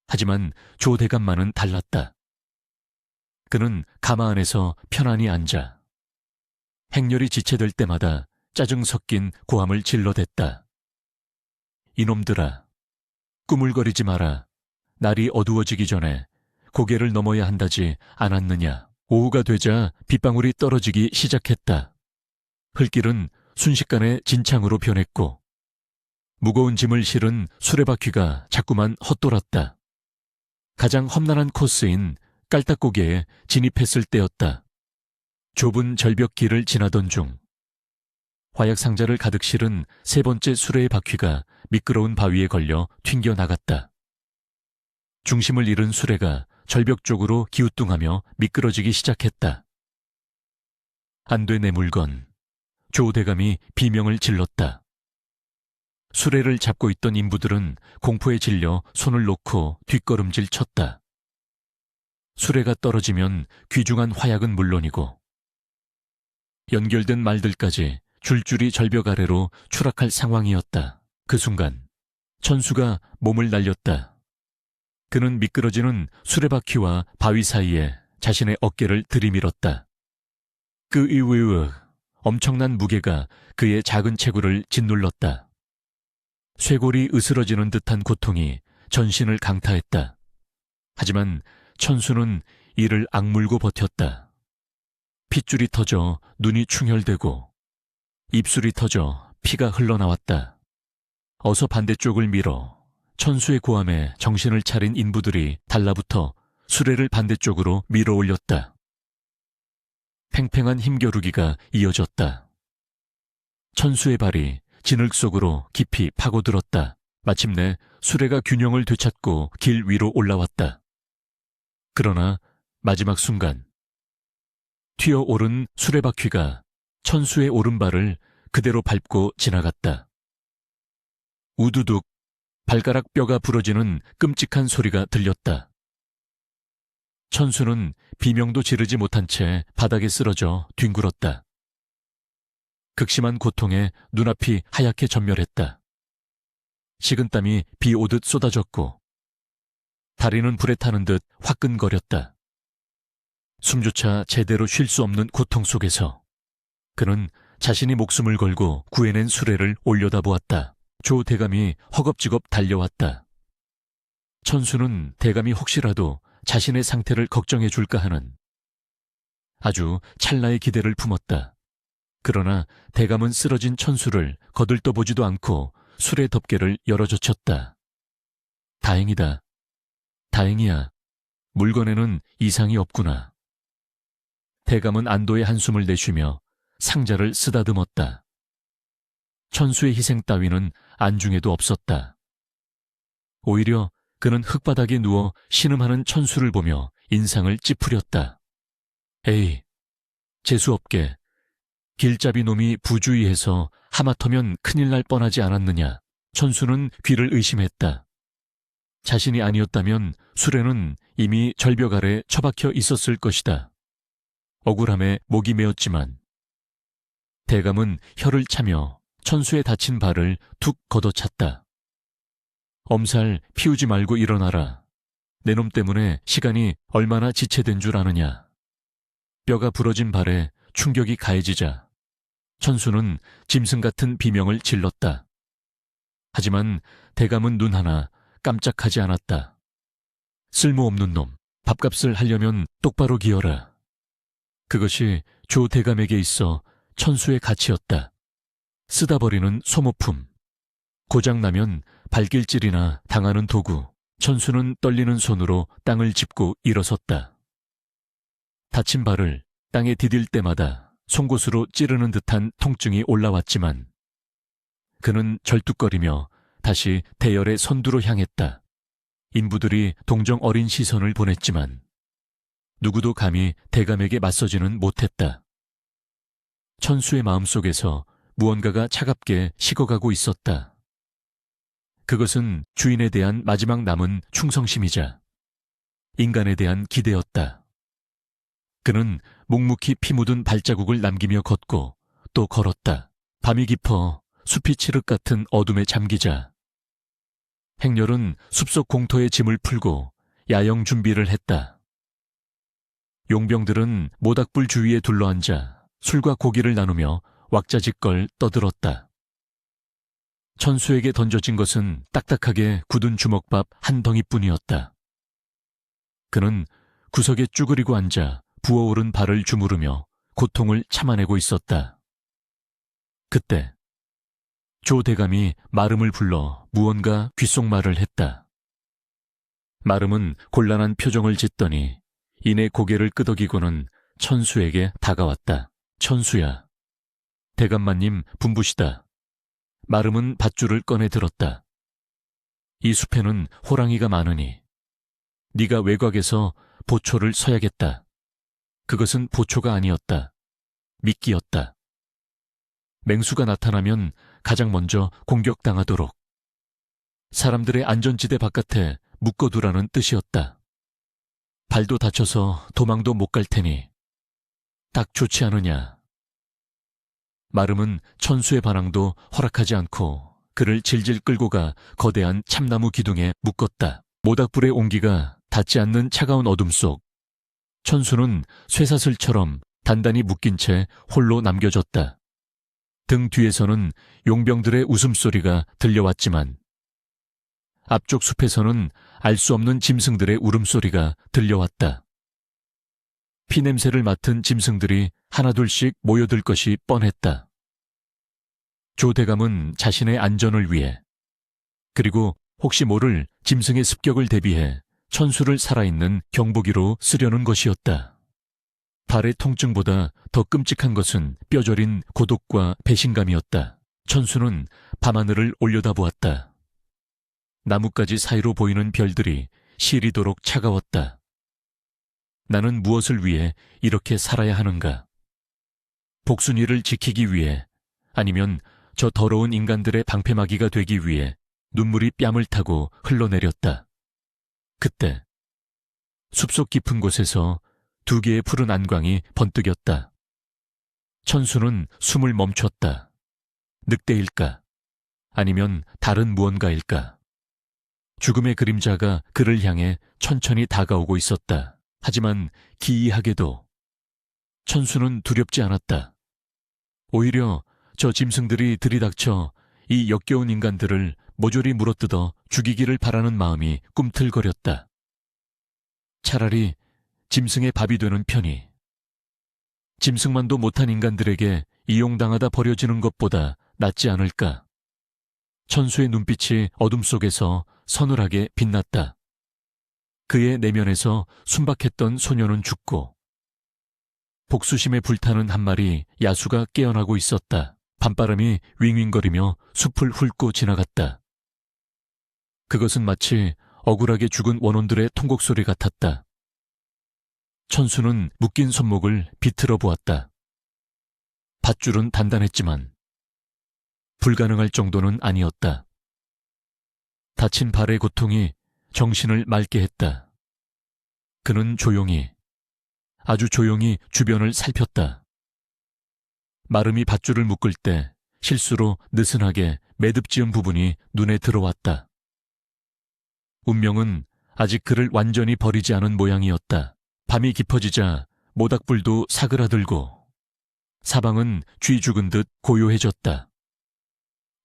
[SPEAKER 1] 하지만 조 대감만은 달랐다. 그는 가마 안에서 편안히 앉아 행렬이 지체될 때마다 짜증 섞인 고함을 질러댔다. 이놈들아, 꾸물거리지 마라. 날이 어두워지기 전에 고개를 넘어야 한다지 않았느냐. 오후가 되자 빗방울이 떨어지기 시작했다. 흘길은 순식간에 진창으로 변했고 무거운 짐을 실은 수레바퀴가 자꾸만 헛돌았다. 가장 험난한 코스인 깔딱고개에 진입했을 때였다. 좁은 절벽길을 지나던 중 화약상자를 가득 실은 세 번째 수레의 바퀴가 미끄러운 바위에 걸려 튕겨나갔다. 중심을 잃은 수레가 절벽 쪽으로 기우뚱하며 미끄러지기 시작했다. 안 돼 내 물건. 조 대감이 비명을 질렀다. 수레를 잡고 있던 인부들은 공포에 질려 손을 놓고 뒷걸음질 쳤다. 수레가 떨어지면 귀중한 화약은 물론이고 연결된 말들까지 줄줄이 절벽 아래로 추락할 상황이었다. 그 순간 천수가 몸을 날렸다. 그는 미끄러지는 수레바퀴와 바위 사이에 자신의 어깨를 들이밀었다. 엄청난 무게가 그의 작은 체구를 짓눌렀다. 쇄골이 으스러지는 듯한 고통이 전신을 강타했다. 하지만 천수는 이를 악물고 버텼다. 핏줄이 터져 눈이 충혈되고 입술이 터져 피가 흘러나왔다. 어서 반대쪽을 밀어. 천수의 고함에 정신을 차린 인부들이 달라붙어 수레를 반대쪽으로 밀어 올렸다. 팽팽한 힘겨루기가 이어졌다. 천수의 발이 진흙 속으로 깊이 파고들었다. 마침내 수레가 균형을 되찾고 길 위로 올라왔다. 그러나 마지막 순간 튀어오른 수레바퀴가 천수의 오른발을 그대로 밟고 지나갔다. 우두둑 발가락 뼈가 부러지는 끔찍한 소리가 들렸다. 천수는 비명도 지르지 못한 채 바닥에 쓰러져 뒹굴었다. 극심한 고통에 눈앞이 하얗게 전멸했다. 식은땀이 비 오듯 쏟아졌고 다리는 불에 타는 듯 화끈거렸다. 숨조차 제대로 쉴 수 없는 고통 속에서 그는 자신이 목숨을 걸고 구해낸 수레를 올려다보았다. 조 대감이 허겁지겁 달려왔다. 천수는 대감이 혹시라도 자신의 상태를 걱정해 줄까 하는 아주 찰나의 기대를 품었다. 그러나 대감은 쓰러진 천수를 거들떠보지도 않고 수레 덮개를 열어젖혔다. 다행이다. 다행이야. 물건에는 이상이 없구나. 대감은 안도의 한숨을 내쉬며 상자를 쓰다듬었다. 천수의 희생 따위는 안중에도 없었다. 오히려 그는 흙바닥에 누워 신음하는 천수를 보며 인상을 찌푸렸다. 에이, 재수없게 길잡이 놈이 부주의해서 하마터면 큰일 날 뻔하지 않았느냐. 천수는 귀를 의심했다. 자신이 아니었다면 수레는 이미 절벽 아래 처박혀 있었을 것이다. 억울함에 목이 메었지만 대감은 혀를 차며 천수의 다친 발을 툭 걷어찼다. 엄살 피우지 말고 일어나라. 내 놈 때문에 시간이 얼마나 지체된 줄 아느냐. 뼈가 부러진 발에 충격이 가해지자 천수는 짐승 같은 비명을 질렀다. 하지만 대감은 눈 하나 깜짝하지 않았다. 쓸모없는 놈, 밥값을 하려면 똑바로 기어라. 그것이 조 대감에게 있어 천수의 가치였다. 쓰다 버리는 소모품. 고장나면 발길질이나 당하는 도구. 천수는 떨리는 손으로 땅을 짚고 일어섰다. 다친 발을 땅에 디딜 때마다 송곳으로 찌르는 듯한 통증이 올라왔지만 그는 절뚝거리며 다시 대열의 선두로 향했다. 인부들이 동정 어린 시선을 보냈지만 누구도 감히 대감에게 맞서지는 못했다. 천수의 마음속에서 무언가가 차갑게 식어가고 있었다. 그것은 주인에 대한 마지막 남은 충성심이자 인간에 대한 기대였다. 그는 묵묵히 피 묻은 발자국을 남기며 걷고 또 걸었다. 밤이 깊어 숲이 칠흑 같은 어둠에 잠기자 행렬은 숲속 공터에 짐을 풀고 야영 준비를 했다. 용병들은 모닥불 주위에 둘러앉아 술과 고기를 나누며 왁자지껄 떠들었다. 천수에게 던져진 것은 딱딱하게 굳은 주먹밥 한 덩이뿐이었다. 그는 구석에 쭈그리고 앉아 부어오른 발을 주무르며 고통을 참아내고 있었다. 그때 조 대감이 마름을 불러 무언가 귓속말을 했다. 마름은 곤란한 표정을 짓더니 이내 고개를 끄덕이고는 천수에게 다가왔다. 천수야, 대감마님 분부시다. 마름은 밧줄을 꺼내 들었다. 이 숲에는 호랑이가 많으니 네가 외곽에서 보초를 서야겠다. 그것은 보초가 아니었다. 미끼였다. 맹수가 나타나면 가장 먼저 공격당하도록 사람들의 안전지대 바깥에 묶어두라는 뜻이었다. 발도 다쳐서 도망도 못 갈 테니 딱 좋지 않으냐. 마름은 천수의 반항도 허락하지 않고 그를 질질 끌고 가 거대한 참나무 기둥에 묶었다. 모닥불의 온기가 닿지 않는 차가운 어둠 속 천수는 쇠사슬처럼 단단히 묶인 채 홀로 남겨졌다. 등 뒤에서는 용병들의 웃음소리가 들려왔지만 앞쪽 숲에서는 알 수 없는 짐승들의 울음소리가 들려왔다. 피냄새를 맡은 짐승들이 하나둘씩 모여들 것이 뻔했다. 조 대감은 자신의 안전을 위해 그리고 혹시 모를 짐승의 습격을 대비해 천수를 살아있는 경보기로 쓰려는 것이었다. 발의 통증보다 더 끔찍한 것은 뼈저린 고독과 배신감이었다. 천수는 밤하늘을 올려다보았다. 나뭇가지 사이로 보이는 별들이 시리도록 차가웠다. 나는 무엇을 위해 이렇게 살아야 하는가? 복순이를 지키기 위해 아니면 저 더러운 인간들의 방패막이가 되기 위해 눈물이 뺨을 타고 흘러내렸다. 그때 숲속 깊은 곳에서 두 개의 푸른 안광이 번뜩였다. 천수는 숨을 멈췄다. 늑대일까? 아니면 다른 무언가일까? 죽음의 그림자가 그를 향해 천천히 다가오고 있었다. 하지만 기이하게도 천수는 두렵지 않았다. 오히려 저 짐승들이 들이닥쳐 이 역겨운 인간들을 모조리 물어뜯어 죽이기를 바라는 마음이 꿈틀거렸다. 차라리 짐승의 밥이 되는 편이 짐승만도 못한 인간들에게 이용당하다 버려지는 것보다 낫지 않을까. 천수의 눈빛이 어둠 속에서 서늘하게 빛났다. 그의 내면에서 순박했던 소녀는 죽고 복수심에 불타는 한 마리 야수가 깨어나고 있었다. 밤바람이 윙윙거리며 숲을 훑고 지나갔다. 그것은 마치 억울하게 죽은 원혼들의 통곡 소리 같았다. 천수는 묶인 손목을 비틀어 보았다. 밧줄은 단단했지만 불가능할 정도는 아니었다. 다친 발의 고통이 정신을 맑게 했다. 그는 조용히, 아주 조용히 주변을 살폈다. 마름이 밧줄을 묶을 때 실수로 느슨하게 매듭 지은 부분이 눈에 들어왔다. 운명은 아직 그를 완전히 버리지 않은 모양이었다. 밤이 깊어지자 모닥불도 사그라들고 사방은 쥐 죽은 듯 고요해졌다.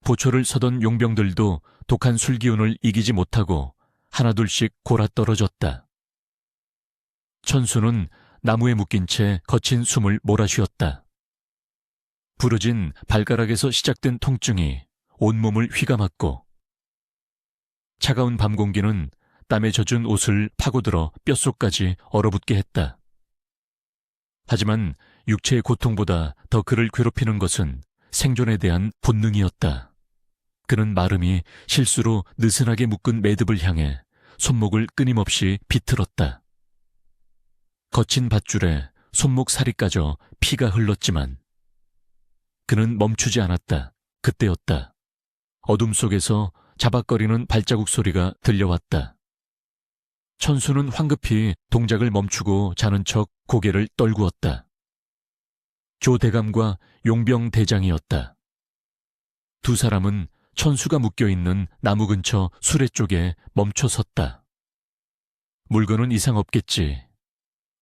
[SPEAKER 1] 보초를 서던 용병들도 독한 술기운을 이기지 못하고 하나둘씩 골아떨어졌다. 천수는 나무에 묶인 채 거친 숨을 몰아쉬었다. 부러진 발가락에서 시작된 통증이 온몸을 휘감았고 차가운 밤 공기는 땀에 젖은 옷을 파고들어 뼛속까지 얼어붙게 했다. 하지만 육체의 고통보다 더 그를 괴롭히는 것은 생존에 대한 본능이었다. 그는 마름이 실수로 느슨하게 묶은 매듭을 향해 손목을 끊임없이 비틀었다. 거친 밧줄에 손목 살이 까져 피가 흘렀지만 그는 멈추지 않았다. 그때였다. 어둠 속에서 자박거리는 발자국 소리가 들려왔다. 천수는 황급히 동작을 멈추고 자는 척 고개를 떨구었다. 조 대감과 용병 대장이었다. 두 사람은 천수가 묶여있는 나무 근처 수레 쪽에 멈춰 섰다. 물건은 이상 없겠지.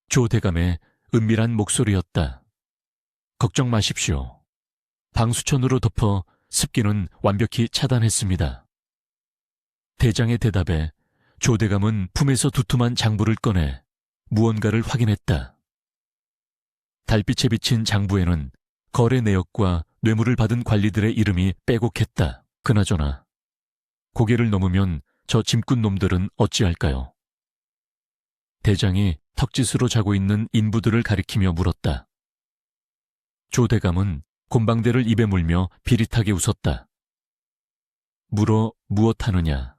[SPEAKER 1] 조 대감의 은밀한 목소리였다. 걱정 마십시오. 방수천으로 덮어 습기는 완벽히 차단했습니다. 대장의 대답에 조대감은 품에서 두툼한 장부를 꺼내 무언가를 확인했다. 달빛에 비친 장부에는 거래 내역과 뇌물을 받은 관리들의 이름이 빼곡했다. 그나저나 고개를 넘으면 저 짐꾼 놈들은 어찌할까요? 대장이 턱짓으로 자고 있는 인부들을 가리키며 물었다. 조대감은 곰방대를 입에 물며 비릿하게 웃었다. 물어 무엇하느냐.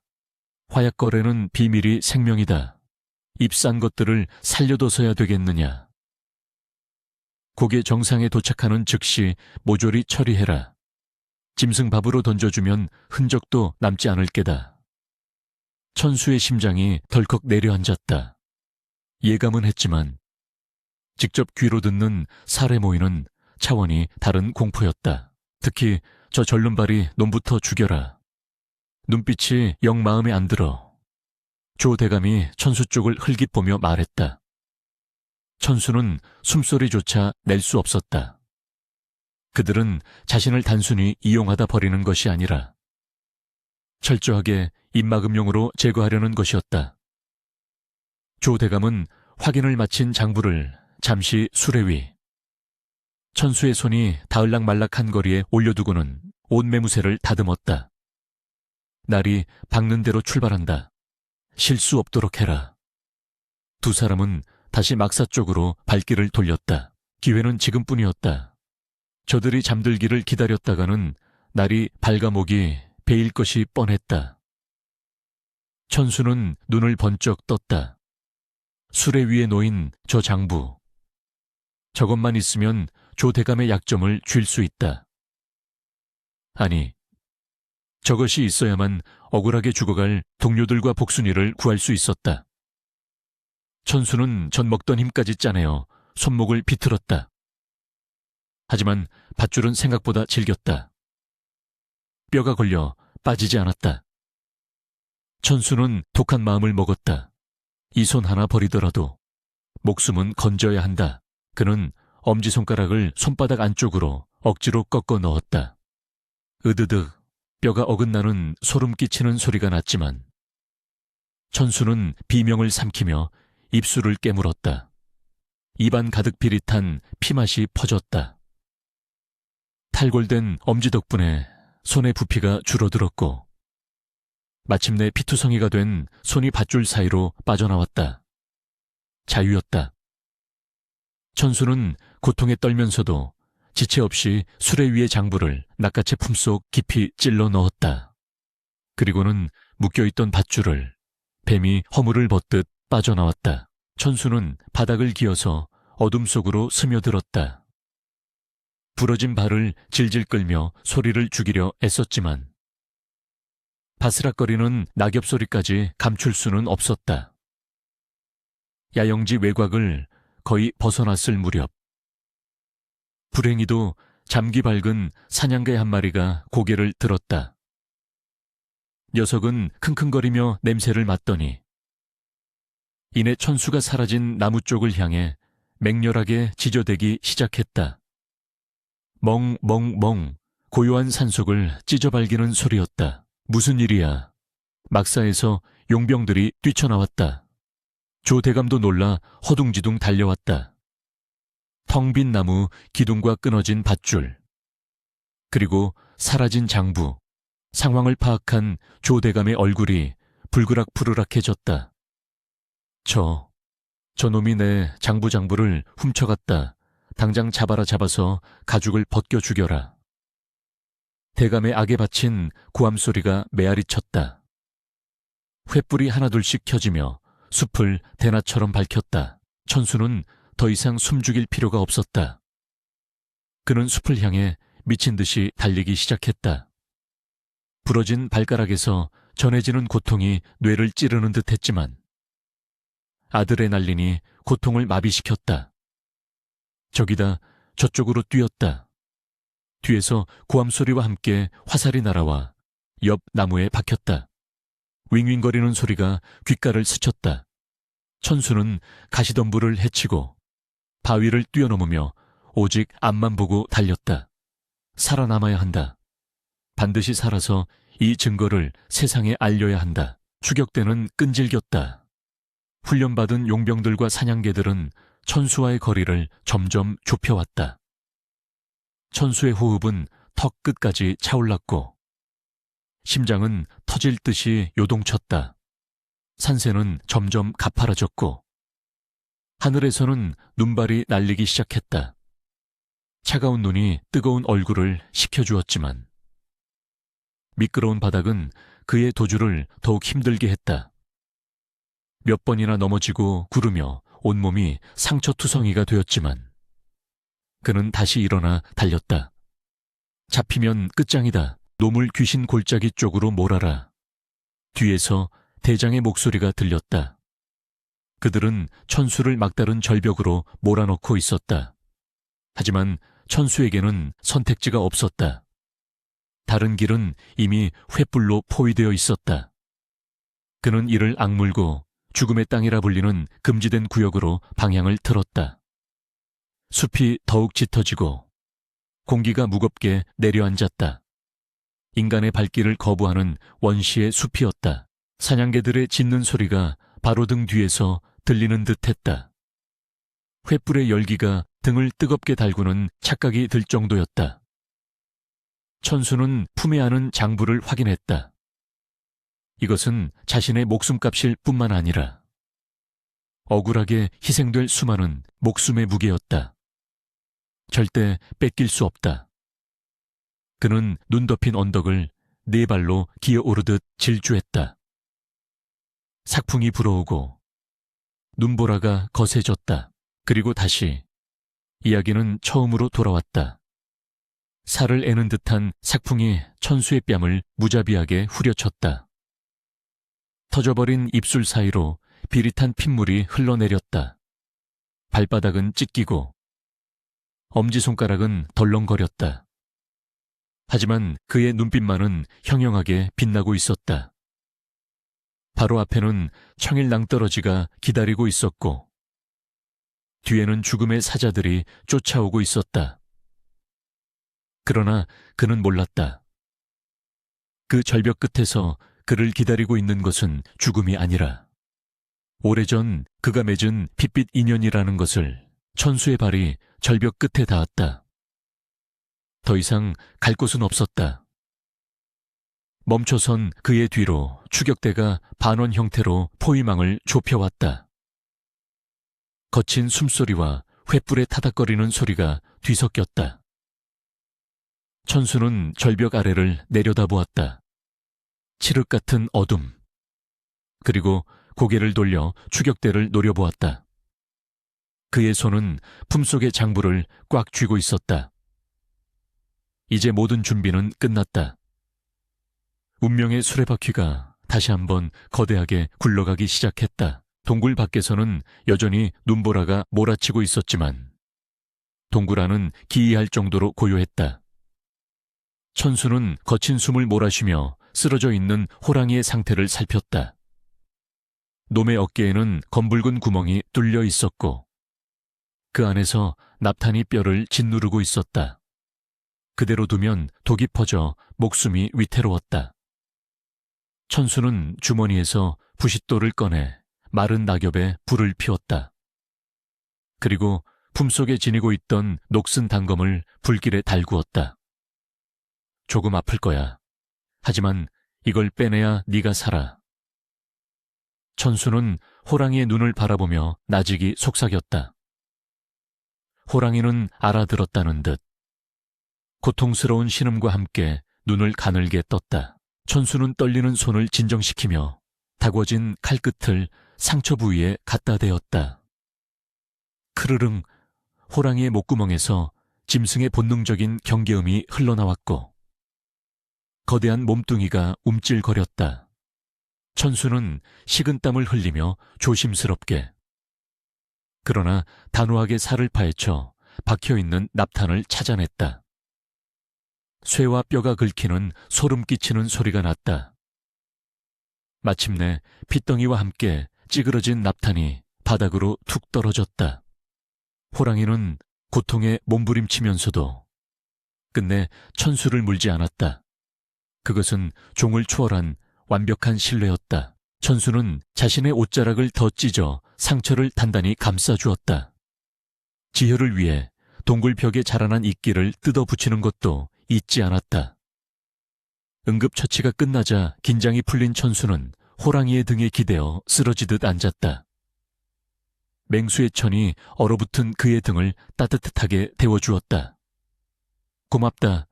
[SPEAKER 1] 화약거래는 비밀이 생명이다. 입싼 것들을 살려둬서야 되겠느냐. 고개 정상에 도착하는 즉시 모조리 처리해라. 짐승밥으로 던져주면 흔적도 남지 않을 게다. 천수의 심장이 덜컥 내려앉았다. 예감은 했지만 직접 귀로 듣는 살해 모이는 차원이 다른 공포였다. 특히 저 절름발이 놈부터 죽여라. 눈빛이 영 마음에 안 들어. 조 대감이 천수 쪽을 흘깃 보며 말했다. 천수는 숨소리조차 낼 수 없었다. 그들은 자신을 단순히 이용하다 버리는 것이 아니라 철저하게 입막음용으로 제거하려는 것이었다. 조 대감은 확인을 마친 장부를 잠시 수레 위. 천수의 손이 닿을락말락한 거리에 올려두고는 온 매무새를 다듬었다. 날이 밝는 대로 출발한다. 실수 없도록 해라. 두 사람은 다시 막사 쪽으로 발길을 돌렸다. 기회는 지금뿐이었다. 저들이 잠들기를 기다렸다가는 날이 발가목이 베일 것이 뻔했다. 천수는 눈을 번쩍 떴다. 수레 위에 놓인 저 장부. 저것만 있으면 조 대감의 약점을 쥘 수 있다. 아니, 저것이 있어야만 억울하게 죽어갈 동료들과 복순이를 구할 수 있었다. 천수는 전 먹던 힘까지 짜내어 손목을 비틀었다. 하지만 밧줄은 생각보다 질겼다. 뼈가 걸려 빠지지 않았다. 천수는 독한 마음을 먹었다. 이 손 하나 버리더라도 목숨은 건져야 한다. 그는 엄지손가락을 손바닥 안쪽으로 억지로 꺾어 넣었다. 으드득 뼈가 어긋나는 소름 끼치는 소리가 났지만 천수는 비명을 삼키며 입술을 깨물었다. 입안 가득 비릿한 피맛이 퍼졌다. 탈골된 엄지 덕분에 손의 부피가 줄어들었고 마침내 피투성이가 된 손이 밧줄 사이로 빠져나왔다. 자유였다. 천수는 고통에 떨면서도 지체 없이 수레 위의 장부를 낚아채 품속 깊이 찔러 넣었다. 그리고는 묶여있던 밧줄을 뱀이 허물을 벗듯 빠져나왔다. 천수는 바닥을 기어서 어둠 속으로 스며들었다. 부러진 발을 질질 끌며 소리를 죽이려 애썼지만 바스락거리는 낙엽 소리까지 감출 수는 없었다. 야영지 외곽을 거의 벗어났을 무렵 불행히도 잠기 밝은 사냥개 한 마리가 고개를 들었다. 녀석은 킁킁거리며 냄새를 맡더니 이내 천수가 사라진 나무 쪽을 향해 맹렬하게 지저대기 시작했다. 멍멍멍 고요한 산속을 찢어발기는 소리였다. 무슨 일이야. 막사에서 용병들이 뛰쳐나왔다. 조 대감도 놀라 허둥지둥 달려왔다. 텅 빈 나무 기둥과 끊어진 밧줄, 그리고 사라진 장부. 상황을 파악한 조 대감의 얼굴이 불그락부르락해졌다. 저놈이 내 장부를 훔쳐갔다. 당장 잡아서 가죽을 벗겨 죽여라. 대감의 악에 바친 고함 소리가 메아리 쳤다. 횃불이 하나둘씩 켜지며 숲을 대낮처럼 밝혔다. 천수는 더 이상 숨죽일 필요가 없었다. 그는 숲을 향해 미친 듯이 달리기 시작했다. 부러진 발가락에서 전해지는 고통이 뇌를 찌르는 듯 했지만 아드레날린이 고통을 마비시켰다. 저기다 저쪽으로 뛰었다. 뒤에서 고함 소리와 함께 화살이 날아와 옆 나무에 박혔다. 윙윙거리는 소리가 귓가를 스쳤다. 천수는 가시덤불을 헤치고 바위를 뛰어넘으며 오직 앞만 보고 달렸다. 살아남아야 한다. 반드시 살아서 이 증거를 세상에 알려야 한다. 추격대는 끈질겼다. 훈련받은 용병들과 사냥개들은 천수와의 거리를 점점 좁혀왔다. 천수의 호흡은 턱 끝까지 차올랐고 심장은 터질 듯이 요동쳤다. 산새는 점점 가파라졌고 하늘에서는 눈발이 날리기 시작했다. 차가운 눈이 뜨거운 얼굴을 식혀주었지만 미끄러운 바닥은 그의 도주를 더욱 힘들게 했다. 몇 번이나 넘어지고 구르며 온몸이 상처투성이가 되었지만 그는 다시 일어나 달렸다. 잡히면 끝장이다. 노물 귀신 골짜기 쪽으로 몰아라. 뒤에서 대장의 목소리가 들렸다. 그들은 천수를 막다른 절벽으로 몰아넣고 있었다. 하지만 천수에게는 선택지가 없었다. 다른 길은 이미 횃불로 포위되어 있었다. 그는 이를 악물고 죽음의 땅이라 불리는 금지된 구역으로 방향을 틀었다. 숲이 더욱 짙어지고 공기가 무겁게 내려앉았다. 인간의 발길을 거부하는 원시의 숲이었다. 사냥개들의 짖는 소리가 바로등 뒤에서 들리는 듯했다. 횃불의 열기가 등을 뜨겁게 달구는 착각이 들 정도였다. 천수는 품에 안은 장부를 확인했다. 이것은 자신의 목숨값일 뿐만 아니라 억울하게 희생될 수많은 목숨의 무게였다. 절대 뺏길 수 없다. 그는 눈 덮인 언덕을 네 발로 기어오르듯 질주했다. 삭풍이 불어오고 눈보라가 거세졌다. 그리고 다시 이야기는 처음으로 돌아왔다. 살을 애는 듯한 삭풍이 천수의 뺨을 무자비하게 후려쳤다. 터져버린 입술 사이로 비릿한 핏물이 흘러내렸다. 발바닥은 찢기고 엄지손가락은 덜렁거렸다. 하지만 그의 눈빛만은 형형하게 빛나고 있었다. 바로 앞에는 청일 낭떠러지가 기다리고 있었고 뒤에는 죽음의 사자들이 쫓아오고 있었다. 그러나 그는 몰랐다. 그 절벽 끝에서 그를 기다리고 있는 것은 죽음이 아니라 오래전 그가 맺은 핏빛 인연이라는 것을 천수의 발이 절벽 끝에 닿았다. 더 이상 갈 곳은 없었다. 멈춰선 그의 뒤로 추격대가 반원 형태로 포위망을 좁혀왔다. 거친 숨소리와 횃불에 타닥거리는 소리가 뒤섞였다. 천수는 절벽 아래를 내려다보았다. 칠흑 같은 어둠. 그리고 고개를 돌려 추격대를 노려보았다. 그의 손은 품속의 장부를 꽉 쥐고 있었다. 이제 모든 준비는 끝났다. 운명의 수레바퀴가 다시 한번 거대하게 굴러가기 시작했다. 동굴 밖에서는 여전히 눈보라가 몰아치고 있었지만 동굴 안은 기이할 정도로 고요했다. 천수는 거친 숨을 몰아쉬며 쓰러져 있는 호랑이의 상태를 살폈다. 놈의 어깨에는 검붉은 구멍이 뚫려 있었고 그 안에서 납탄이 뼈를 짓누르고 있었다. 그대로 두면 독이 퍼져 목숨이 위태로웠다. 천수는 주머니에서 부싯돌을 꺼내 마른 낙엽에 불을 피웠다. 그리고 품속에 지니고 있던 녹슨 단검을 불길에 달구었다. 조금 아플 거야. 하지만 이걸 빼내야 네가 살아. 천수는 호랑이의 눈을 바라보며 나직이 속삭였다. 호랑이는 알아들었다는 듯 고통스러운 신음과 함께 눈을 가늘게 떴다. 천수는 떨리는 손을 진정시키며 다궈진 칼끝을 상처 부위에 갖다 대었다. 크르릉, 호랑이의 목구멍에서 짐승의 본능적인 경계음이 흘러나왔고 거대한 몸뚱이가 움찔거렸다. 천수는 식은땀을 흘리며 조심스럽게 그러나 단호하게 살을 파헤쳐 박혀있는 납탄을 찾아냈다. 쇠와 뼈가 긁히는 소름 끼치는 소리가 났다. 마침내 핏덩이와 함께 찌그러진 납탄이 바닥으로 툭 떨어졌다. 호랑이는 고통에 몸부림치면서도 끝내 천수를 물지 않았다. 그것은 종을 초월한 완벽한 신뢰였다. 천수는 자신의 옷자락을 더 찢어 상처를 단단히 감싸주었다. 지혈을 위해 동굴벽에 자라난 이끼를 뜯어 붙이는 것도 잊지 않았다. 응급처치가 끝나자 긴장이 풀린 천수는 호랑이의 등에 기대어 쓰러지듯 앉았다. 맹수의 천이 얼어붙은 그의 등을 따뜻하게 데워주었다. 고맙다.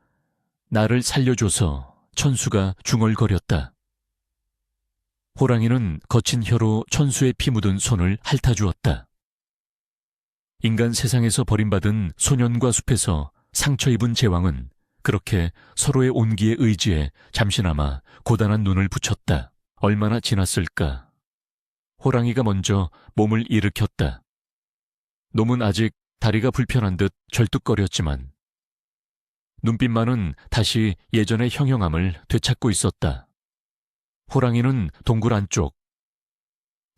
[SPEAKER 1] 나를 살려줘서. 천수가 중얼거렸다. 호랑이는 거친 혀로 천수의 피 묻은 손을 핥아주었다. 인간 세상에서 버림받은 소년과 숲에서 상처 입은 제왕은 그렇게 서로의 온기에 의지해 잠시나마 고단한 눈을 붙였다. 얼마나 지났을까? 호랑이가 먼저 몸을 일으켰다. 놈은 아직 다리가 불편한 듯 절뚝거렸지만 눈빛만은 다시 예전의 형형함을 되찾고 있었다. 호랑이는 동굴 안쪽,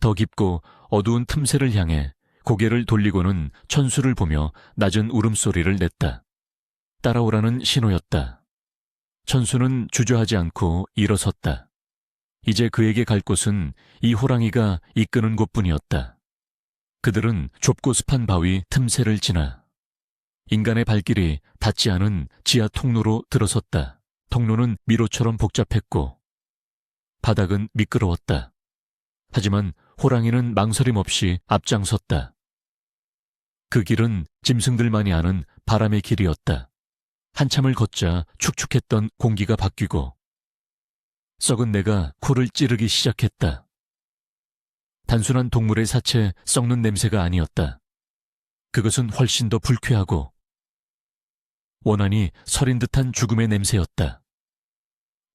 [SPEAKER 1] 더 깊고 어두운 틈새를 향해 고개를 돌리고는 천수를 보며 낮은 울음소리를 냈다. 따라오라는 신호였다. 천수는 주저하지 않고 일어섰다. 이제 그에게 갈 곳은 이 호랑이가 이끄는 곳뿐이었다. 그들은 좁고 습한 바위 틈새를 지나 인간의 발길이 닿지 않은 지하 통로로 들어섰다. 통로는 미로처럼 복잡했고 바닥은 미끄러웠다. 하지만 호랑이는 망설임 없이 앞장섰다. 그 길은 짐승들만이 아는 바람의 길이었다. 한참을 걷자 축축했던 공기가 바뀌고 썩은 내가 코를 찌르기 시작했다. 단순한 동물의 사체 썩는 냄새가 아니었다. 그것은 훨씬 더 불쾌하고 원한이 서린 듯한 죽음의 냄새였다.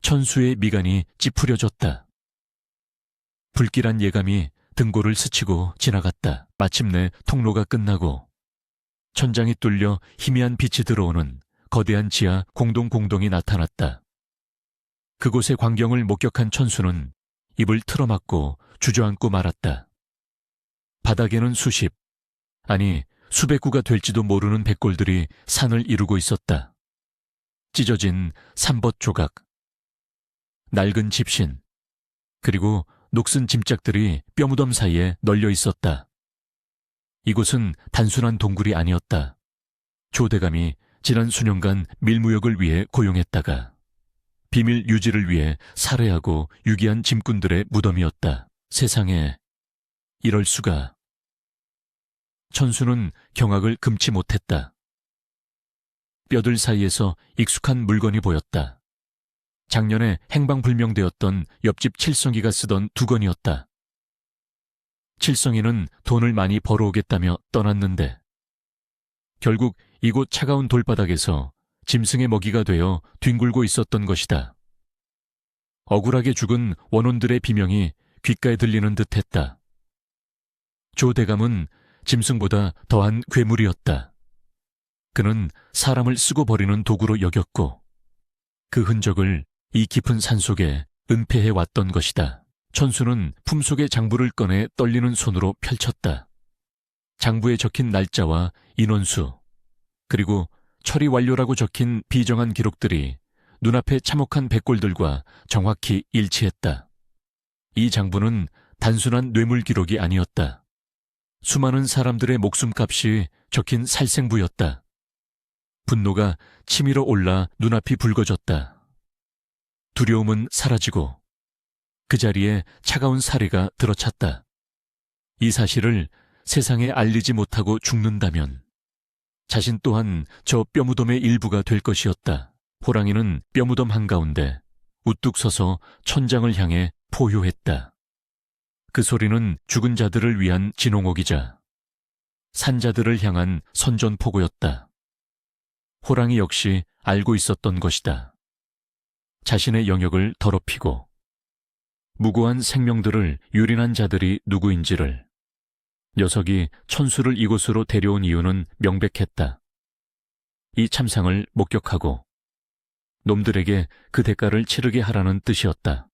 [SPEAKER 1] 천수의 미간이 찌푸려졌다. 불길한 예감이 등골을 스치고 지나갔다. 마침내 통로가 끝나고 천장이 뚫려 희미한 빛이 들어오는 거대한 지하 공동공동이 나타났다. 그곳의 광경을 목격한 천수는 입을 틀어막고 주저앉고 말았다. 바닥에는 수십, 아니 수백 구가 될지도 모르는 백골들이 산을 이루고 있었다. 찢어진 삼벗 조각, 낡은 집신, 그리고 녹슨 짐짝들이 뼈무덤 사이에 널려 있었다. 이곳은 단순한 동굴이 아니었다. 조대감이 지난 수년간 밀무역을 위해 고용했다가 비밀 유지를 위해 살해하고 유기한 짐꾼들의 무덤이었다. 세상에 이럴 수가. 천수는 경악을 금치 못했다. 뼈들 사이에서 익숙한 물건이 보였다. 작년에 행방불명되었던 옆집 칠성이가 쓰던 두건이었다. 칠성이는 돈을 많이 벌어오겠다며 떠났는데 결국 이곳 차가운 돌바닥에서 짐승의 먹이가 되어 뒹굴고 있었던 것이다. 억울하게 죽은 원혼들의 비명이 귓가에 들리는 듯했다. 조대감은 짐승보다 더한 괴물이었다. 그는 사람을 쓰고 버리는 도구로 여겼고 그 흔적을 이 깊은 산속에 은폐해 왔던 것이다. 천수는 품속의 장부를 꺼내 떨리는 손으로 펼쳤다. 장부에 적힌 날짜와 인원수, 그리고 처리 완료라고 적힌 비정한 기록들이 눈앞에 참혹한 백골들과 정확히 일치했다. 이 장부는 단순한 뇌물 기록이 아니었다. 수많은 사람들의 목숨값이 적힌 살생부였다. 분노가 치밀어 올라 눈앞이 붉어졌다. 두려움은 사라지고 그 자리에 차가운 사리가 들어찼다. 이 사실을 세상에 알리지 못하고 죽는다면 자신 또한 저 뼈무덤의 일부가 될 것이었다. 호랑이는 뼈무덤 한가운데 우뚝 서서 천장을 향해 포효했다. 그 소리는 죽은 자들을 위한 진홍옥이자 산자들을 향한 선전포고였다. 호랑이 역시 알고 있었던 것이다. 자신의 영역을 더럽히고 무고한 생명들을 유린한 자들이 누구인지를. 녀석이 천수를 이곳으로 데려온 이유는 명백했다. 이 참상을 목격하고 놈들에게 그 대가를 치르게 하라는 뜻이었다.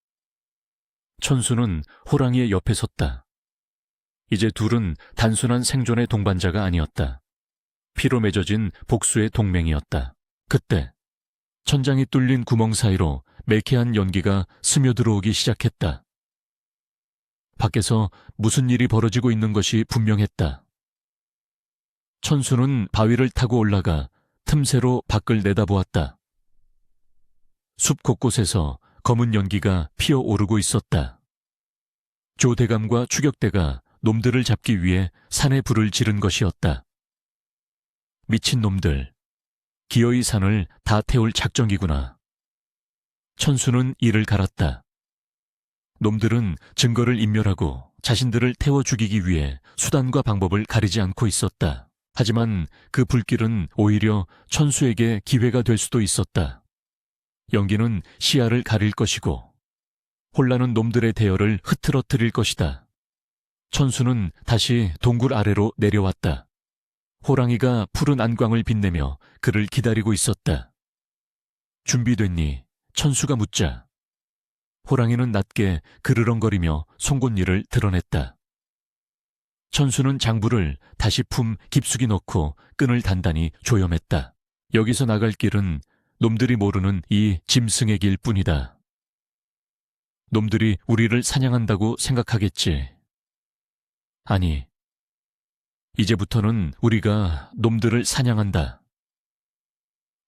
[SPEAKER 1] 천수는 호랑이의 옆에 섰다. 이제 둘은 단순한 생존의 동반자가 아니었다. 피로 맺어진 복수의 동맹이었다. 그때 천장이 뚫린 구멍 사이로 매캐한 연기가 스며들어오기 시작했다. 밖에서 무슨 일이 벌어지고 있는 것이 분명했다. 천수는 바위를 타고 올라가 틈새로 밖을 내다보았다. 숲 곳곳에서 검은 연기가 피어오르고 있었다. 조대감과 추격대가 놈들을 잡기 위해 산에 불을 지른 것이었다. 미친 놈들, 기어이 산을 다 태울 작정이구나. 천수는 이를 갈았다. 놈들은 증거를 인멸하고 자신들을 태워 죽이기 위해 수단과 방법을 가리지 않고 있었다. 하지만 그 불길은 오히려 천수에게 기회가 될 수도 있었다. 연기는 시야를 가릴 것이고 혼란은 놈들의 대열을 흐트러뜨릴 것이다. 천수는 다시 동굴 아래로 내려왔다. 호랑이가 푸른 안광을 빛내며 그를 기다리고 있었다. 준비됐니? 천수가 묻자 호랑이는 낮게 그르렁거리며 송곳니를 드러냈다. 천수는 장부를 다시 품 깊숙이 넣고 끈을 단단히 조염했다. 여기서 나갈 길은 놈들이 모르는 이 짐승의 길 뿐이다. 놈들이 우리를 사냥한다고 생각하겠지. 아니, 이제부터는 우리가 놈들을 사냥한다.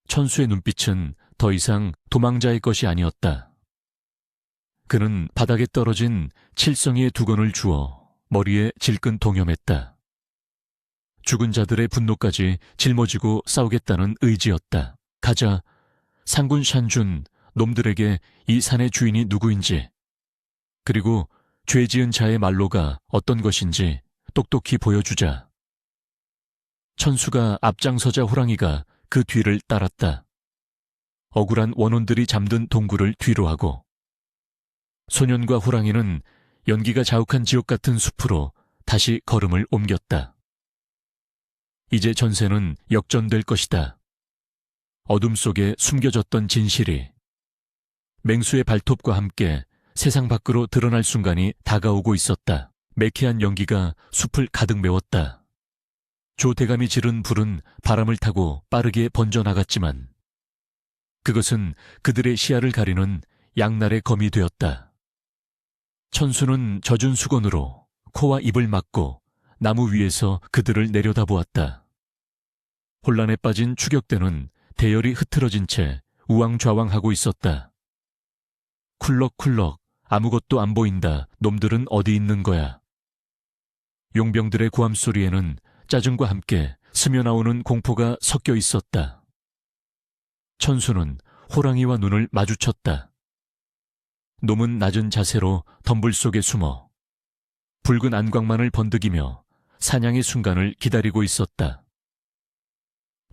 [SPEAKER 1] 천수의 눈빛은 더 이상 도망자의 것이 아니었다. 그는 바닥에 떨어진 칠성이의 두건을 주워 머리에 질끈 동염했다. 죽은 자들의 분노까지 짊어지고 싸우겠다는 의지였다. 가자, 상군 샨준, 놈들에게 이 산의 주인이 누구인지, 그리고 죄 지은 자의 말로가 어떤 것인지 똑똑히 보여주자. 천수가 앞장서자 호랑이가 그 뒤를 따랐다. 억울한 원혼들이 잠든 동굴을 뒤로하고 소년과 호랑이는 연기가 자욱한 지옥 같은 숲으로 다시 걸음을 옮겼다. 이제 전세는 역전될 것이다. 어둠 속에 숨겨졌던 진실이 맹수의 발톱과 함께 세상 밖으로 드러날 순간이 다가오고 있었다. 매캐한 연기가 숲을 가득 메웠다. 조대감이 지른 불은 바람을 타고 빠르게 번져나갔지만 그것은 그들의 시야를 가리는 양날의 검이 되었다. 천수는 젖은 수건으로 코와 입을 막고 나무 위에서 그들을 내려다보았다. 혼란에 빠진 추격대는 대열이 흐트러진 채 우왕좌왕하고 있었다. 쿨럭쿨럭 아무것도 안 보인다. 놈들은 어디 있는 거야? 용병들의 고함 소리에는 짜증과 함께 스며나오는 공포가 섞여 있었다. 천수는 호랑이와 눈을 마주쳤다. 놈은 낮은 자세로 덤불 속에 숨어 붉은 안광만을 번득이며 사냥의 순간을 기다리고 있었다.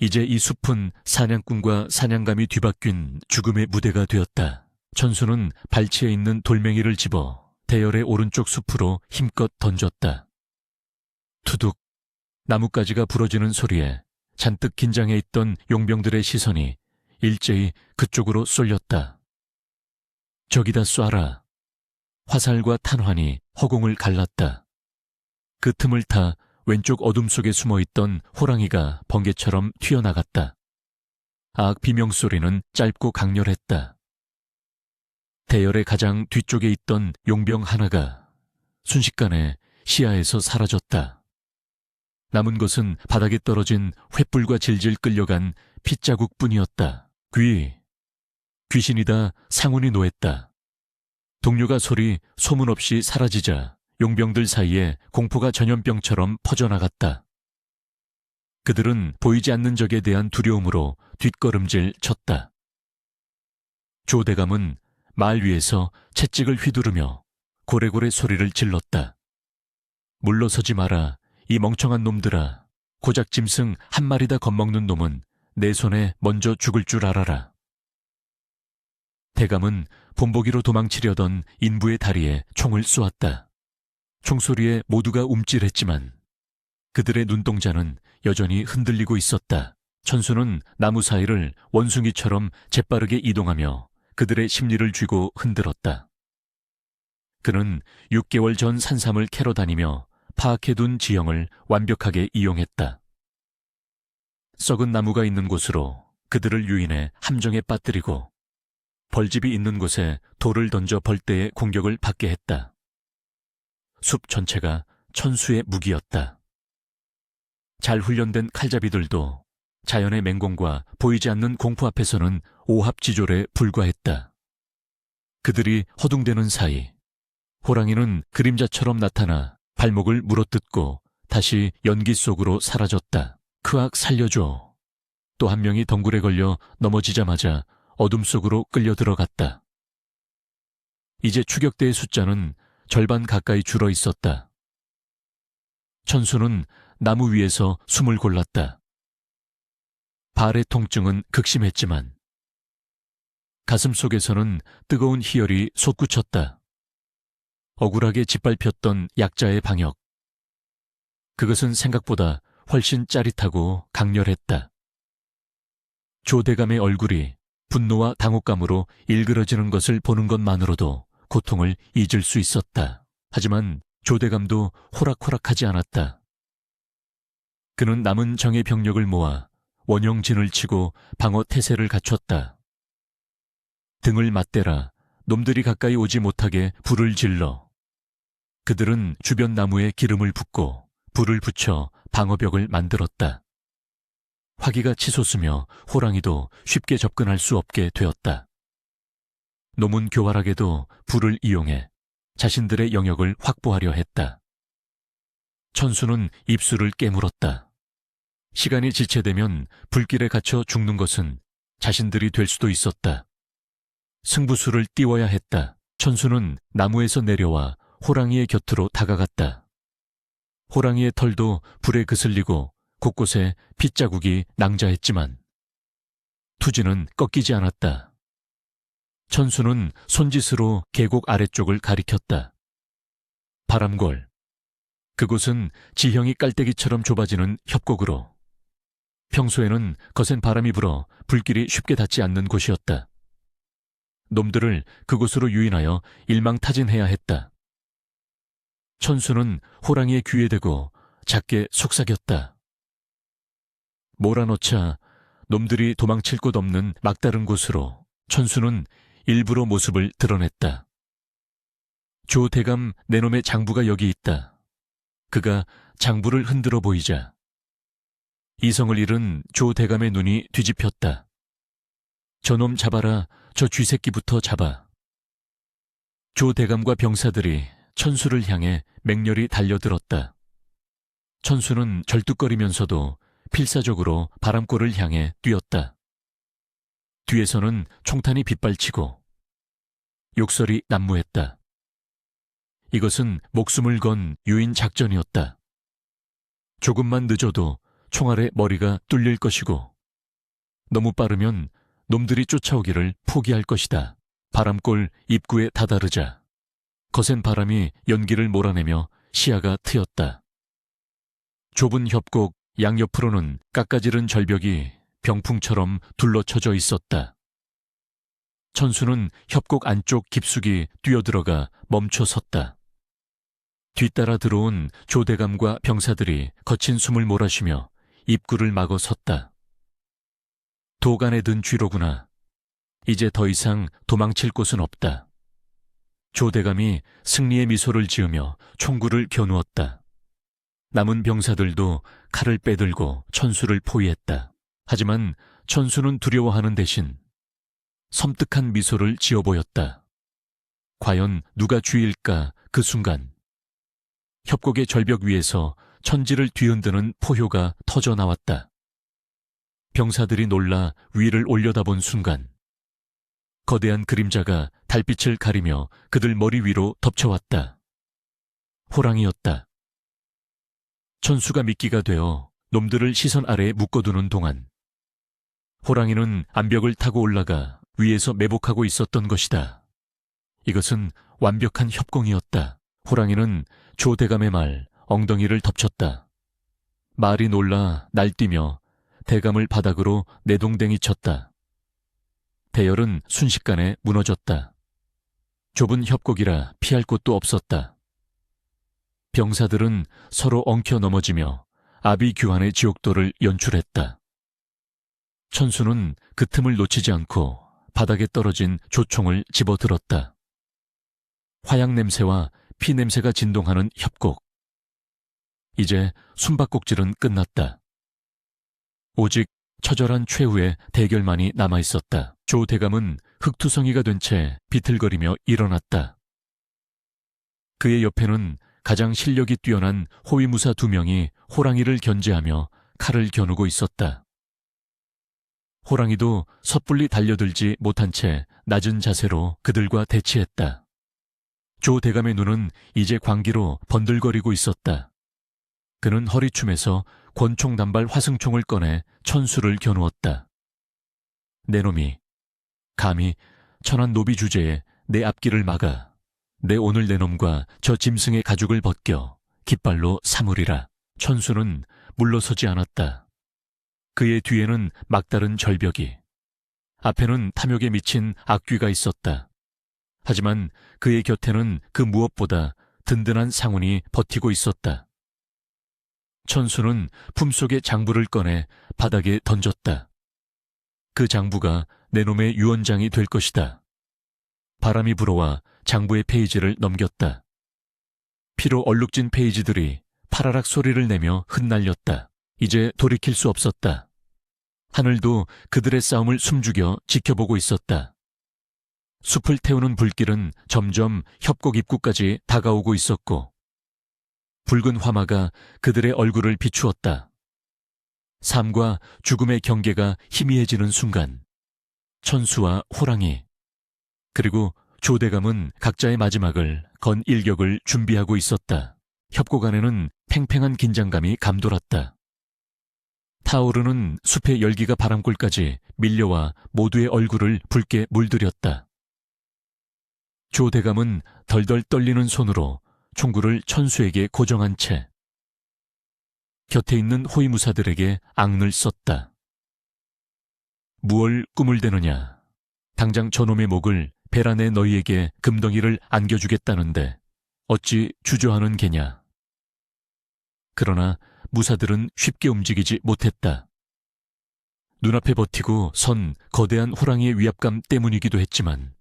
[SPEAKER 1] 이제 이 숲은 사냥꾼과 사냥감이 뒤바뀐 죽음의 무대가 되었다. 천수는 발치에 있는 돌멩이를 집어 대열의 오른쪽 숲으로 힘껏 던졌다. 투둑, 나뭇가지가 부러지는 소리에 잔뜩 긴장해 있던 용병들의 시선이 일제히 그쪽으로 쏠렸다. 저기다 쏴라. 화살과 탄환이 허공을 갈랐다. 그 틈을 타 왼쪽 어둠 속에 숨어있던 호랑이가 번개처럼 튀어나갔다. 악 비명소리는 짧고 강렬했다. 대열의 가장 뒤쪽에 있던 용병 하나가 순식간에 시야에서 사라졌다. 남은 것은 바닥에 떨어진 횃불과 질질 끌려간 핏자국뿐이었다. 귀신이다. 상훈이 노했다. 동료가 소문 없이 사라지자 용병들 사이에 공포가 전염병처럼 퍼져나갔다. 그들은 보이지 않는 적에 대한 두려움으로 뒷걸음질 쳤다. 조대감은 말 위에서 채찍을 휘두르며 고래고래 소리를 질렀다. 물러서지 마라. 이 멍청한 놈들아. 고작 짐승 한 마리다 겁먹는 놈은 내 손에 먼저 죽을 줄 알아라. 대감은 본보기로 도망치려던 인부의 다리에 총을 쏘았다. 총소리에 모두가 움찔했지만 그들의 눈동자는 여전히 흔들리고 있었다. 천수는 나무 사이를 원숭이처럼 재빠르게 이동하며 그들의 심리를 쥐고 흔들었다. 그는 6개월 전 산삼을 캐러 다니며 파악해둔 지형을 완벽하게 이용했다. 썩은 나무가 있는 곳으로 그들을 유인해 함정에 빠뜨리고 벌집이 있는 곳에 돌을 던져 벌떼의 공격을 받게 했다. 숲 전체가 천수의 무기였다. 잘 훈련된 칼잡이들도 자연의 맹공과 보이지 않는 공포 앞에서는 오합지졸에 불과했다. 그들이 허둥대는 사이 호랑이는 그림자처럼 나타나 발목을 물어뜯고 다시 연기 속으로 사라졌다. 크악 살려줘. 또 한 명이 덩굴에 걸려 넘어지자마자 어둠 속으로 끌려 들어갔다. 이제 추격대의 숫자는 절반 가까이 줄어 있었다. 천수는 나무 위에서 숨을 골랐다. 발의 통증은 극심했지만 가슴 속에서는 뜨거운 희열이 솟구쳤다. 억울하게 짓밟혔던 약자의 방역. 그것은 생각보다 훨씬 짜릿하고 강렬했다. 조대감의 얼굴이 분노와 당혹감으로 일그러지는 것을 보는 것만으로도 고통을 잊을 수 있었다. 하지만 조대감도 호락호락하지 않았다. 그는 남은 정예 병력을 모아 원형진을 치고 방어 태세를 갖췄다. 등을 맞대라 놈들이 가까이 오지 못하게 불을 질러 그들은 주변 나무에 기름을 붓고 불을 붙여 방어벽을 만들었다. 화기가 치솟으며 호랑이도 쉽게 접근할 수 없게 되었다. 놈은 교활하게도 불을 이용해 자신들의 영역을 확보하려 했다. 천수는 입술을 깨물었다. 시간이 지체되면 불길에 갇혀 죽는 것은 자신들이 될 수도 있었다. 승부수를 띄워야 했다. 천수는 나무에서 내려와 호랑이의 곁으로 다가갔다. 호랑이의 털도 불에 그슬리고 곳곳에 핏자국이 낭자했지만 투지는 꺾이지 않았다. 천수는 손짓으로 계곡 아래쪽을 가리켰다. 바람골. 그곳은 지형이 깔때기처럼 좁아지는 협곡으로 평소에는 거센 바람이 불어 불길이 쉽게 닿지 않는 곳이었다. 놈들을 그곳으로 유인하여 일망타진해야 했다. 천수는 호랑이의 귀에 대고 작게 속삭였다. 몰아넣자 놈들이 도망칠 곳 없는 막다른 곳으로 천수는 일부러 모습을 드러냈다. 조대감 내놈의 장부가 여기 있다. 그가 장부를 흔들어 보이자 이성을 잃은 조대감의 눈이 뒤집혔다. 저놈 잡아라. 저 쥐새끼부터 잡아. 조대감과 병사들이 천수를 향해 맹렬히 달려들었다. 천수는 절뚝거리면서도 필사적으로 바람골을 향해 뛰었다. 뒤에서는 총탄이 빗발치고 욕설이 난무했다. 이것은 목숨을 건 유인 작전이었다. 조금만 늦어도 총알에 머리가 뚫릴 것이고 너무 빠르면 놈들이 쫓아오기를 포기할 것이다. 바람골 입구에 다다르자 거센 바람이 연기를 몰아내며 시야가 트였다. 좁은 협곡 양옆으로는 깎아지른 절벽이 병풍처럼 둘러쳐져 있었다. 천수는 협곡 안쪽 깊숙이 뛰어들어가 멈춰 섰다. 뒤따라 들어온 조대감과 병사들이 거친 숨을 몰아쉬며 입구를 막어 섰다. 도간에 든 쥐로구나. 이제 더 이상 도망칠 곳은 없다. 조대감이 승리의 미소를 지으며 총구를 겨누었다. 남은 병사들도 칼을 빼들고 천수를 포위했다. 하지만 천수는 두려워하는 대신 섬뜩한 미소를 지어 보였다. 과연 누가 쥐일까? 그 순간 협곡의 절벽 위에서 천지를 뒤흔드는 포효가 터져 나왔다. 병사들이 놀라 위를 올려다본 순간 거대한 그림자가 달빛을 가리며 그들 머리 위로 덮쳐왔다. 호랑이였다. 천수가 미끼가 되어 놈들을 시선 아래에 묶어두는 동안 호랑이는 암벽을 타고 올라가 위에서 매복하고 있었던 것이다. 이것은 완벽한 협공이었다. 호랑이는 조대감의 말, 엉덩이를 덮쳤다. 말이 놀라 날뛰며 대감을 바닥으로 내동댕이 쳤다. 대열은 순식간에 무너졌다. 좁은 협곡이라 피할 곳도 없었다. 병사들은 서로 엉켜 넘어지며 아비규환의 지옥도를 연출했다. 천수는 그 틈을 놓치지 않고 바닥에 떨어진 조총을 집어들었다. 화약 냄새와 피 냄새가 진동하는 협곡. 이제 숨바꼭질은 끝났다. 오직 처절한 최후의 대결만이 남아있었다. 조 대감은 흑투성이가 된 채 비틀거리며 일어났다. 그의 옆에는 가장 실력이 뛰어난 호위무사 2명이 호랑이를 견제하며 칼을 겨누고 있었다. 호랑이도 섣불리 달려들지 못한 채 낮은 자세로 그들과 대치했다. 조 대감의 눈은 이제 광기로 번들거리고 있었다. 그는 허리춤에서 권총 단발 화승총을 꺼내 천수를 겨누었다. 내 놈이 감히 천한 노비 주제에 내 앞길을 막아 내 오늘 내 놈과 저 짐승의 가죽을 벗겨 깃발로 삼으리라. 천수는 물러서지 않았다. 그의 뒤에는 막다른 절벽이, 앞에는 탐욕에 미친 악귀가 있었다. 하지만 그의 곁에는 그 무엇보다 든든한 상훈이 버티고 있었다. 천수는 품속의 장부를 꺼내 바닥에 던졌다. 그 장부가 내 놈의 유언장이 될 것이다. 바람이 불어와 장부의 페이지를 넘겼다. 피로 얼룩진 페이지들이 파라락 소리를 내며 흩날렸다. 이제 돌이킬 수 없었다. 하늘도 그들의 싸움을 숨죽여 지켜보고 있었다. 숲을 태우는 불길은 점점 협곡 입구까지 다가오고 있었고 붉은 화마가 그들의 얼굴을 비추었다. 삶과 죽음의 경계가 희미해지는 순간 천수와 호랑이 그리고 조대감은 각자의 마지막을 건 일격을 준비하고 있었다. 협곡 안에는 팽팽한 긴장감이 감돌았다. 타오르는 숲의 열기가 바람골까지 밀려와 모두의 얼굴을 붉게 물들였다. 조대감은 덜덜 떨리는 손으로 총구를 천수에게 고정한 채 곁에 있는 호위무사들에게 앙을 썼다. 무얼 꿈을 대느냐. 당장 저놈의 목을 베란에 너희에게 금덩이를 안겨주겠다는데 어찌 주저하는 게냐. 그러나 무사들은 쉽게 움직이지 못했다. 눈앞에 버티고 선 거대한 호랑이의 위압감 때문이기도 했지만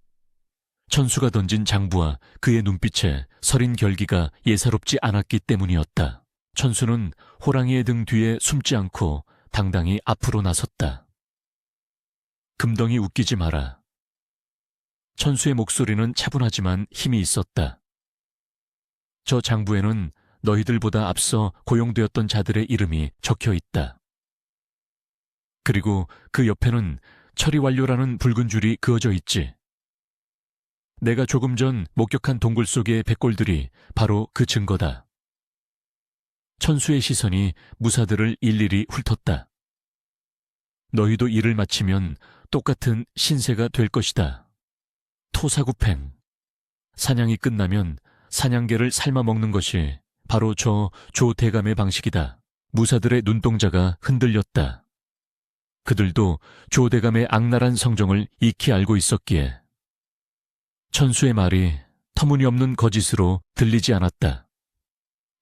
[SPEAKER 1] 천수가 던진 장부와 그의 눈빛에 서린 결기가 예사롭지 않았기 때문이었다. 천수는 호랑이의 등 뒤에 숨지 않고 당당히 앞으로 나섰다. 금덩이 웃기지 마라. 천수의 목소리는 차분하지만 힘이 있었다. 저 장부에는 너희들보다 앞서 고용되었던 자들의 이름이 적혀 있다. 그리고 그 옆에는 처리 완료라는 붉은 줄이 그어져 있지. 내가 조금 전 목격한 동굴 속의 백골들이 바로 그 증거다. 천수의 시선이 무사들을 일일이 훑었다. 너희도 일을 마치면 똑같은 신세가 될 것이다. 토사구팽. 사냥이 끝나면 사냥개를 삶아 먹는 것이 바로 저 조대감의 방식이다. 무사들의 눈동자가 흔들렸다. 그들도 조대감의 악랄한 성정을 익히 알고 있었기에 천수의 말이 터무니없는 거짓으로 들리지 않았다.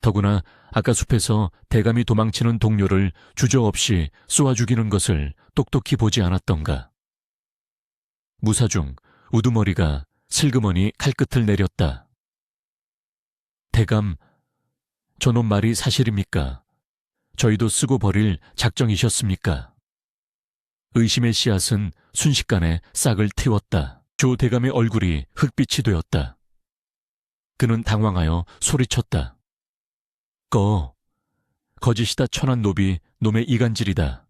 [SPEAKER 1] 더구나 아까 숲에서 대감이 도망치는 동료를 주저없이 쏘아 죽이는 것을 똑똑히 보지 않았던가. 무사 중 우두머리가 슬그머니 칼끝을 내렸다. 대감, 저놈 말이 사실입니까? 저희도 쓰고 버릴 작정이셨습니까? 의심의 씨앗은 순식간에 싹을 틔웠다. 조 대감의 얼굴이 흑빛이 되었다. 그는 당황하여 소리쳤다. 거짓이다 천한 노비, 놈의 이간질이다.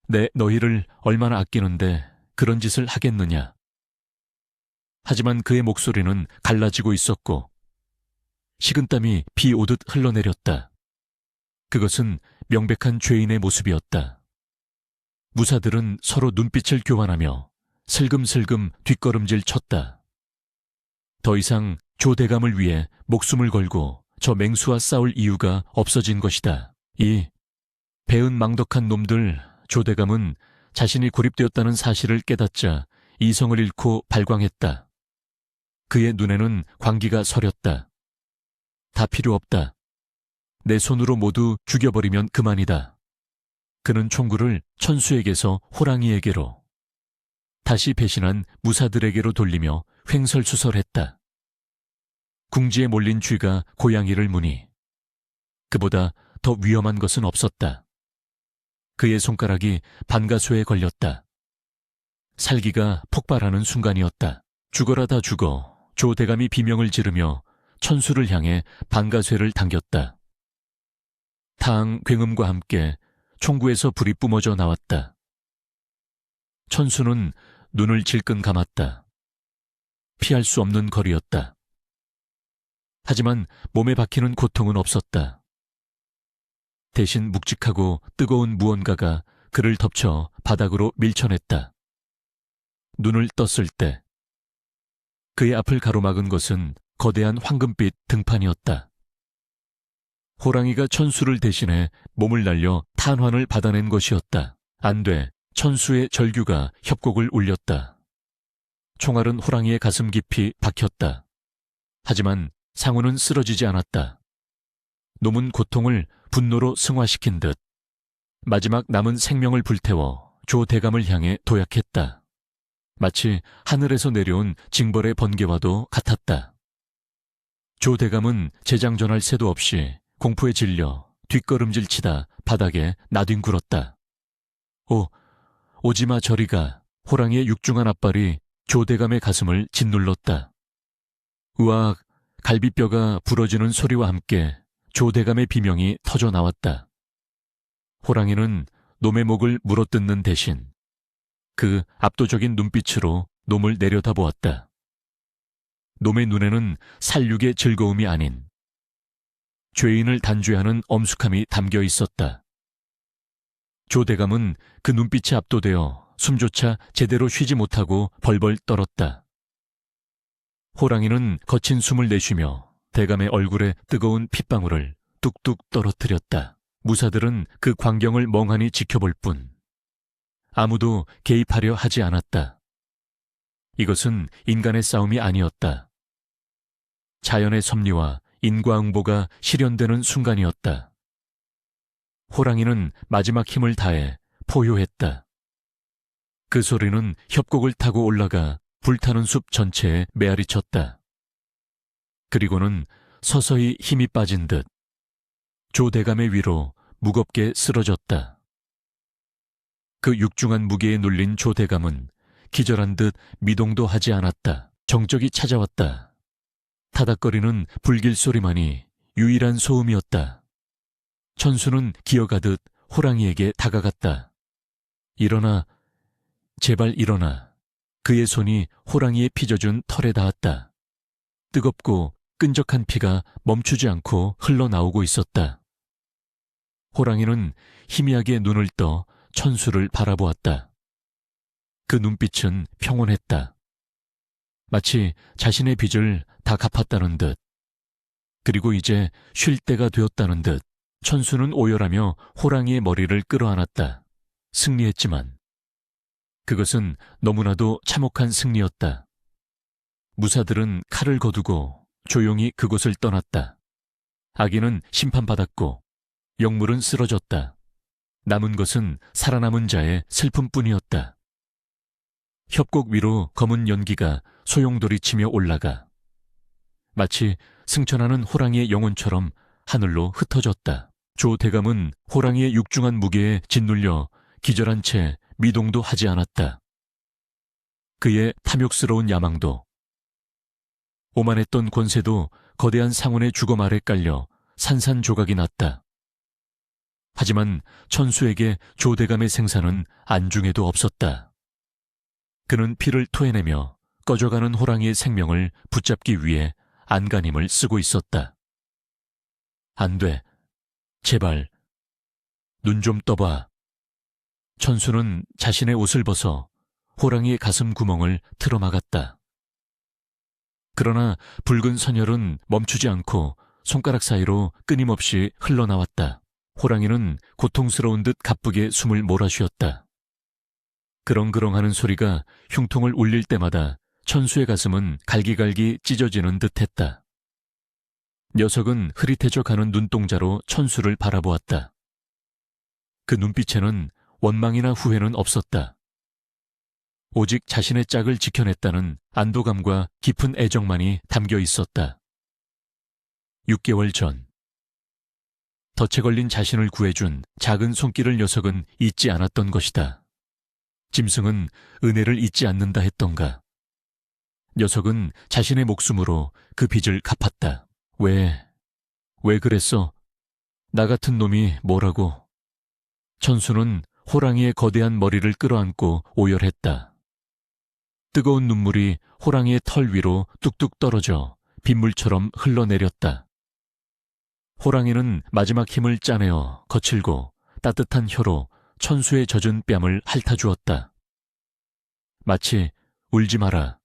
[SPEAKER 1] 내 너희를 얼마나 아끼는데 그런 짓을 하겠느냐. 하지만 그의 목소리는 갈라지고 있었고 식은땀이 비 오듯 흘러내렸다. 그것은 명백한 죄인의 모습이었다. 무사들은 서로 눈빛을 교환하며 슬금슬금 뒷걸음질 쳤다. 더 이상 조대감을 위해 목숨을 걸고 저 맹수와 싸울 이유가 없어진 것이다. 이 배은망덕한 놈들. 조대감은 자신이 고립되었다는 사실을 깨닫자 이성을 잃고 발광했다. 그의 눈에는 광기가 서렸다. 다 필요 없다. 내 손으로 모두 죽여버리면 그만이다. 그는 총구를 천수에게서 호랑이에게로, 다시 배신한 무사들에게로 돌리며 횡설수설했다. 궁지에 몰린 쥐가 고양이를 무니 그보다 더 위험한 것은 없었다. 그의 손가락이 반가수에 걸렸다. 살기가 폭발하는 순간이었다. 죽어라 다 죽어. 조 대감이 비명을 지르며 천수를 향해 반가쇠를 당겼다. 탕 굉음과 함께 총구에서 불이 뿜어져 나왔다. 천수는 눈을 질끈 감았다. 피할 수 없는 거리였다. 하지만 몸에 박히는 고통은 없었다. 대신 묵직하고 뜨거운 무언가가 그를 덮쳐 바닥으로 밀쳐냈다. 눈을 떴을 때 그의 앞을 가로막은 것은 거대한 황금빛 등판이었다. 호랑이가 천수를 대신해 몸을 날려 탄환을 받아낸 것이었다. 안 돼. 천수의 절규가 협곡을 울렸다. 총알은 호랑이의 가슴 깊이 박혔다. 하지만 상우는 쓰러지지 않았다. 놈은 고통을 분노로 승화시킨 듯 마지막 남은 생명을 불태워 조 대감을 향해 도약했다. 마치 하늘에서 내려온 징벌의 번개와도 같았다. 조 대감은 재장전할 새도 없이 공포에 질려 뒷걸음질치다 바닥에 나뒹굴었다. 오지마 저리가. 호랑이의 육중한 앞발이 조 대감의 가슴을 짓눌렀다. 으악, 갈비뼈가 부러지는 소리와 함께 조 대감의 비명이 터져 나왔다. 호랑이는 놈의 목을 물어뜯는 대신 그 압도적인 눈빛으로 놈을 내려다보았다. 놈의 눈에는 살육의 즐거움이 아닌 죄인을 단죄하는 엄숙함이 담겨 있었다. 조 대감은 그 눈빛에 압도되어 숨조차 제대로 쉬지 못하고 벌벌 떨었다. 호랑이는 거친 숨을 내쉬며 대감의 얼굴에 뜨거운 핏방울을 뚝뚝 떨어뜨렸다. 무사들은 그 광경을 멍하니 지켜볼 뿐 아무도 개입하려 하지 않았다. 이것은 인간의 싸움이 아니었다. 자연의 섭리와 인과응보가 실현되는 순간이었다. 호랑이는 마지막 힘을 다해 포효했다. 그 소리는 협곡을 타고 올라가 불타는 숲 전체에 메아리쳤다. 그리고는 서서히 힘이 빠진 듯 조 대감의 위로 무겁게 쓰러졌다. 그 육중한 무게에 눌린 조 대감은 기절한 듯 미동도 하지 않았다. 정적이 찾아왔다. 타닥거리는 불길 소리만이 유일한 소음이었다. 천수는 기어가듯 호랑이에게 다가갔다. 일어나, 제발 일어나. 그의 손이 호랑이의 피져준 털에 닿았다. 뜨겁고 끈적한 피가 멈추지 않고 흘러나오고 있었다. 호랑이는 희미하게 눈을 떠 천수를 바라보았다. 그 눈빛은 평온했다. 마치 자신의 빚을 다 갚았다는 듯, 그리고 이제 쉴 때가 되었다는 듯. 천수는 오열하며 호랑이의 머리를 끌어안았다. 승리했지만 그것은 너무나도 참혹한 승리였다. 무사들은 칼을 거두고 조용히 그곳을 떠났다. 아기는 심판받았고 영물은 쓰러졌다. 남은 것은 살아남은 자의 슬픔뿐이었다. 협곡 위로 검은 연기가 소용돌이치며 올라가 마치 승천하는 호랑이의 영혼처럼 하늘로 흩어졌다. 조 대감은 호랑이의 육중한 무게에 짓눌려 기절한 채 미동도 하지 않았다. 그의 탐욕스러운 야망도, 오만했던 권세도 거대한 상원의 주검 아래 깔려 산산조각이 났다. 하지만 천수에게 조 대감의 생사는 안중에도 없었다. 그는 피를 토해내며 꺼져가는 호랑이의 생명을 붙잡기 위해 안간힘을 쓰고 있었다. 안 돼. 제발. 눈 좀 떠봐. 천수는 자신의 옷을 벗어 호랑이의 가슴 구멍을 틀어막았다. 그러나 붉은 선혈은 멈추지 않고 손가락 사이로 끊임없이 흘러나왔다. 호랑이는 고통스러운 듯 가쁘게 숨을 몰아쉬었다. 그렁그렁하는 소리가 흉통을 울릴 때마다 천수의 가슴은 갈기갈기 찢어지는 듯했다. 녀석은 흐릿해져 가는 눈동자로 천수를 바라보았다. 그 눈빛에는 원망이나 후회는 없었다. 오직 자신의 짝을 지켜냈다는 안도감과 깊은 애정만이 담겨 있었다. 6개월 전, 덫에 걸린 자신을 구해준 작은 손길을 녀석은 잊지 않았던 것이다. 짐승은 은혜를 잊지 않는다 했던가. 녀석은 자신의 목숨으로 그 빚을 갚았다. 왜 그랬어? 나 같은 놈이 뭐라고? 천수는 호랑이의 거대한 머리를 끌어안고 오열했다. 뜨거운 눈물이 호랑이의 털 위로 뚝뚝 떨어져 빗물처럼 흘러내렸다. 호랑이는 마지막 힘을 짜내어 거칠고 따뜻한 혀로 천수의 젖은 뺨을 핥아주었다. 마치 울지 마라,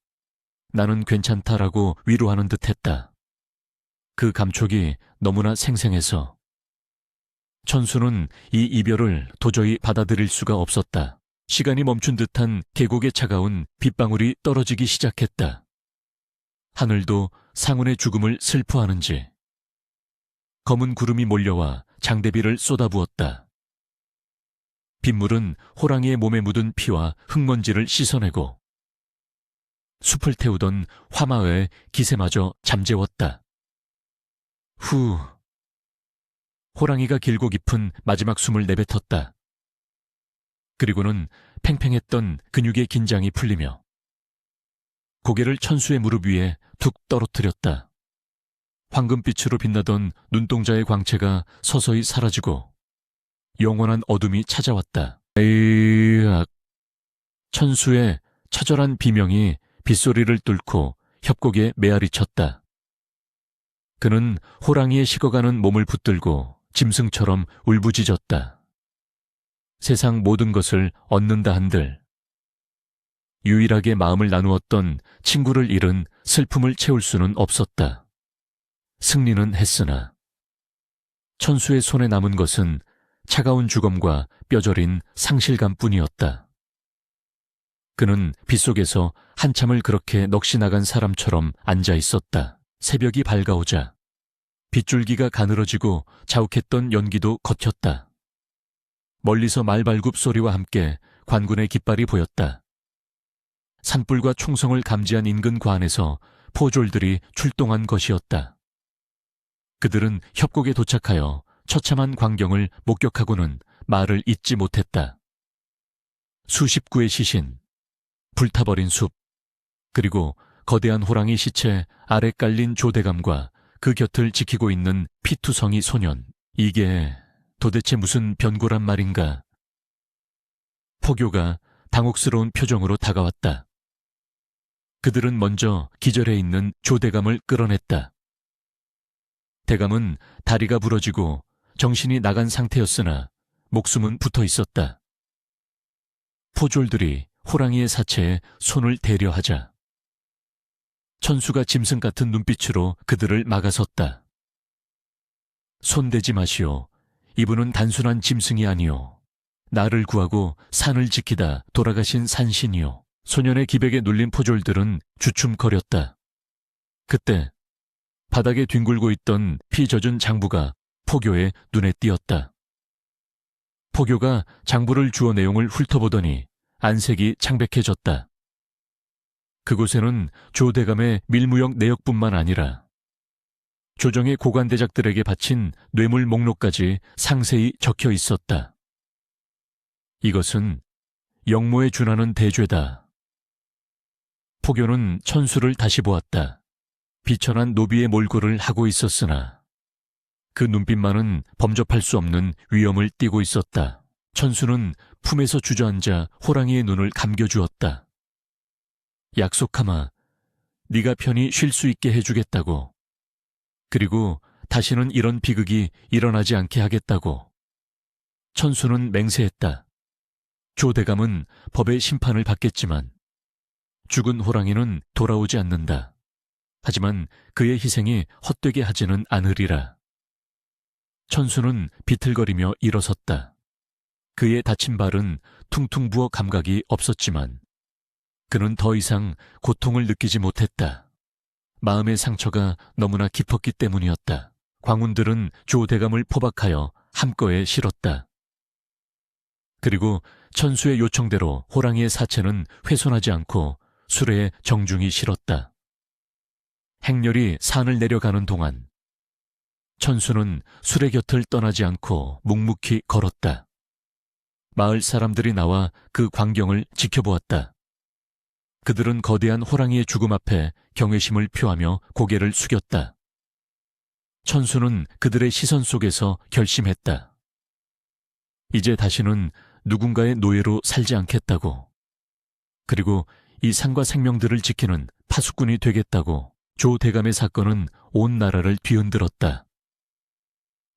[SPEAKER 1] 나는 괜찮다라고 위로하는 듯했다. 그 감촉이 너무나 생생해서 천수는 이 이별을 도저히 받아들일 수가 없었다. 시간이 멈춘 듯한 계곡의 차가운 빗방울이 떨어지기 시작했다. 하늘도 상훈의 죽음을 슬퍼하는지. 검은 구름이 몰려와 장대비를 쏟아부었다. 빗물은 호랑이의 몸에 묻은 피와 흙먼지를 씻어내고 숲을 태우던 화마의 기세마저 잠재웠다. 후. 호랑이가 길고 깊은 마지막 숨을 내뱉었다. 그리고는 팽팽했던 근육의 긴장이 풀리며 고개를 천수의 무릎 위에 툭 떨어뜨렸다. 황금빛으로 빛나던 눈동자의 광채가 서서히 사라지고 영원한 어둠이 찾아왔다. 에이악. 천수의 처절한 비명이 빗소리를 뚫고 협곡에 메아리쳤다. 그는 호랑이의 식어가는 몸을 붙들고 짐승처럼 울부짖었다. 세상 모든 것을 얻는다 한들 유일하게 마음을 나누었던 친구를 잃은 슬픔을 채울 수는 없었다. 승리는 했으나 천수의 손에 남은 것은 차가운 주검과 뼈저린 상실감뿐이었다. 그는 빗속에서 한참을 그렇게 넋이 나간 사람처럼 앉아 있었다. 새벽이 밝아오자 빗줄기가 가늘어지고 자욱했던 연기도 걷혔다. 멀리서 말발굽 소리와 함께 관군의 깃발이 보였다. 산불과 총성을 감지한 인근 관에서 포졸들이 출동한 것이었다. 그들은 협곡에 도착하여 처참한 광경을 목격하고는 말을 잇지 못했다. 수십 구의 시신, 불타버린 숲, 그리고 거대한 호랑이 시체 아래 깔린 조대감과 그 곁을 지키고 있는 피투성이 소년. 이게 도대체 무슨 변고란 말인가? 포교가 당혹스러운 표정으로 다가왔다. 그들은 먼저 기절해 있는 조대감을 끌어냈다. 대감은 다리가 부러지고 정신이 나간 상태였으나 목숨은 붙어 있었다. 포졸들이 호랑이의 사체에 손을 대려 하자 천수가 짐승 같은 눈빛으로 그들을 막아섰다. 손대지 마시오. 이분은 단순한 짐승이 아니오. 나를 구하고 산을 지키다 돌아가신 산신이오. 소년의 기백에 눌린 포졸들은 주춤거렸다. 그때 바닥에 뒹굴고 있던 피 젖은 장부가 포교의 눈에 띄었다. 포교가 장부를 주어 내용을 훑어보더니 안색이 창백해졌다. 그곳에는 조대감의 밀무역 내역뿐만 아니라 조정의 고관대작들에게 바친 뇌물 목록까지 상세히 적혀 있었다. 이것은 영모에 준하는 대죄다. 포교는 천수를 다시 보았다. 비천한 노비의 몰골을 하고 있었으나 그 눈빛만은 범접할 수 없는 위엄을 띠고 있었다. 천수는 품에서 주저앉아 호랑이의 눈을 감겨주었다. 약속하마, 네가 편히 쉴 수 있게 해주겠다고. 그리고 다시는 이런 비극이 일어나지 않게 하겠다고. 천수는 맹세했다. 조대감은 법의 심판을 받겠지만 죽은 호랑이는 돌아오지 않는다. 하지만 그의 희생이 헛되게 하지는 않으리라. 천수는 비틀거리며 일어섰다. 그의 다친 발은 퉁퉁 부어 감각이 없었지만 그는 더 이상 고통을 느끼지 못했다. 마음의 상처가 너무나 깊었기 때문이었다. 광운들은 조대감을 포박하여 함거에 실었다. 그리고 천수의 요청대로 호랑이의 사체는 훼손하지 않고 수레에 정중히 실었다. 행렬이 산을 내려가는 동안 천수는 수레 곁을 떠나지 않고 묵묵히 걸었다. 마을 사람들이 나와 그 광경을 지켜보았다. 그들은 거대한 호랑이의 죽음 앞에 경외심을 표하며 고개를 숙였다. 천수는 그들의 시선 속에서 결심했다. 이제 다시는 누군가의 노예로 살지 않겠다고. 그리고 이 산과 생명들을 지키는 파수꾼이 되겠다고. 조 대감의 사건은 온 나라를 뒤흔들었다.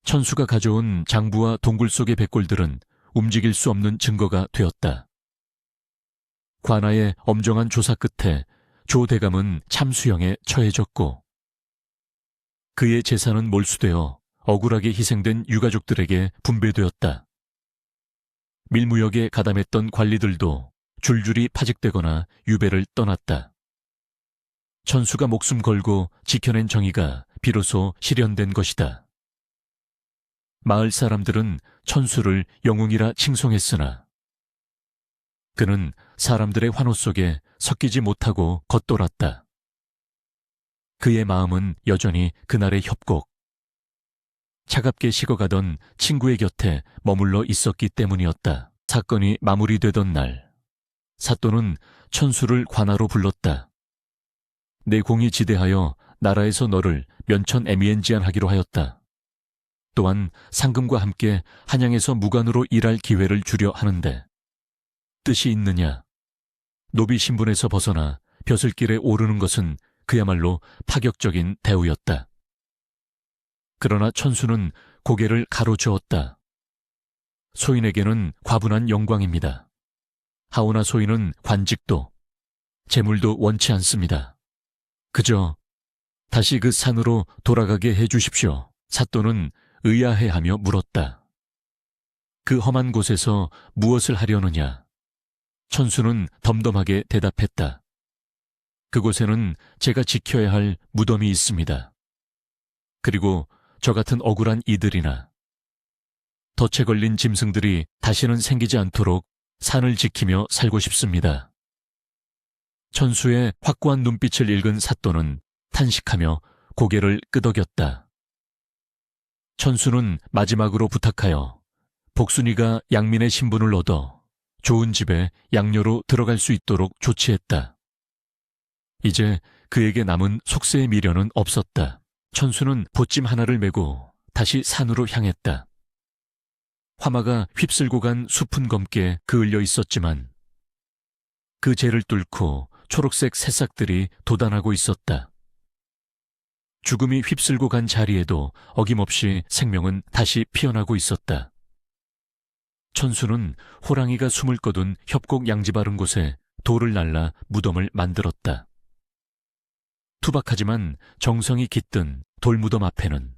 [SPEAKER 1] 천수가 가져온 장부와 동굴 속의 백골들은 움직일 수 없는 증거가 되었다. 관아의 엄정한 조사 끝에 조 대감은 참수형에 처해졌고 그의 재산은 몰수되어 억울하게 희생된 유가족들에게 분배되었다. 밀무역에 가담했던 관리들도 줄줄이 파직되거나 유배를 떠났다. 천수가 목숨 걸고 지켜낸 정의가 비로소 실현된 것이다. 마을 사람들은 천수를 영웅이라 칭송했으나 그는 사람들의 환호 속에 섞이지 못하고 겉돌았다. 그의 마음은 여전히 그날의 협곡, 차갑게 식어가던 친구의 곁에 머물러 있었기 때문이었다. 사건이 마무리되던 날, 사또는 천수를 관아로 불렀다. 내 공이 지대하여 나라에서 너를 면천애미엔지안하기로 하였다. 또한 상금과 함께 한양에서 무관으로 일할 기회를 주려 하는데 뜻이 있느냐? 노비 신분에서 벗어나 벼슬길에 오르는 것은 그야말로 파격적인 대우였다. 그러나 천수는 고개를 가로저었다. 소인에게는 과분한 영광입니다. 하오나 소인은 관직도, 재물도 원치 않습니다. 그저 다시 그 산으로 돌아가게 해주십시오. 사또는 의아해하며 물었다. 그 험한 곳에서 무엇을 하려느냐? 천수는 덤덤하게 대답했다. 그곳에는 제가 지켜야 할 무덤이 있습니다. 그리고 저 같은 억울한 이들이나 덫에 걸린 짐승들이 다시는 생기지 않도록 산을 지키며 살고 싶습니다. 천수의 확고한 눈빛을 읽은 사또는 탄식하며 고개를 끄덕였다. 천수는 마지막으로 부탁하여 복순이가 양민의 신분을 얻어 좋은 집에 양녀로 들어갈 수 있도록 조치했다. 이제 그에게 남은 속세의 미련은 없었다. 천수는 보찜 하나를 메고 다시 산으로 향했다. 화마가 휩쓸고 간 숲은 검게 그을려 있었지만 그 재를 뚫고 초록색 새싹들이 돋아나고 있었다. 죽음이 휩쓸고 간 자리에도 어김없이 생명은 다시 피어나고 있었다. 천수는 호랑이가 숨을 거둔 협곡 양지바른 곳에 돌을 날라 무덤을 만들었다. 투박하지만 정성이 깃든 돌무덤 앞에는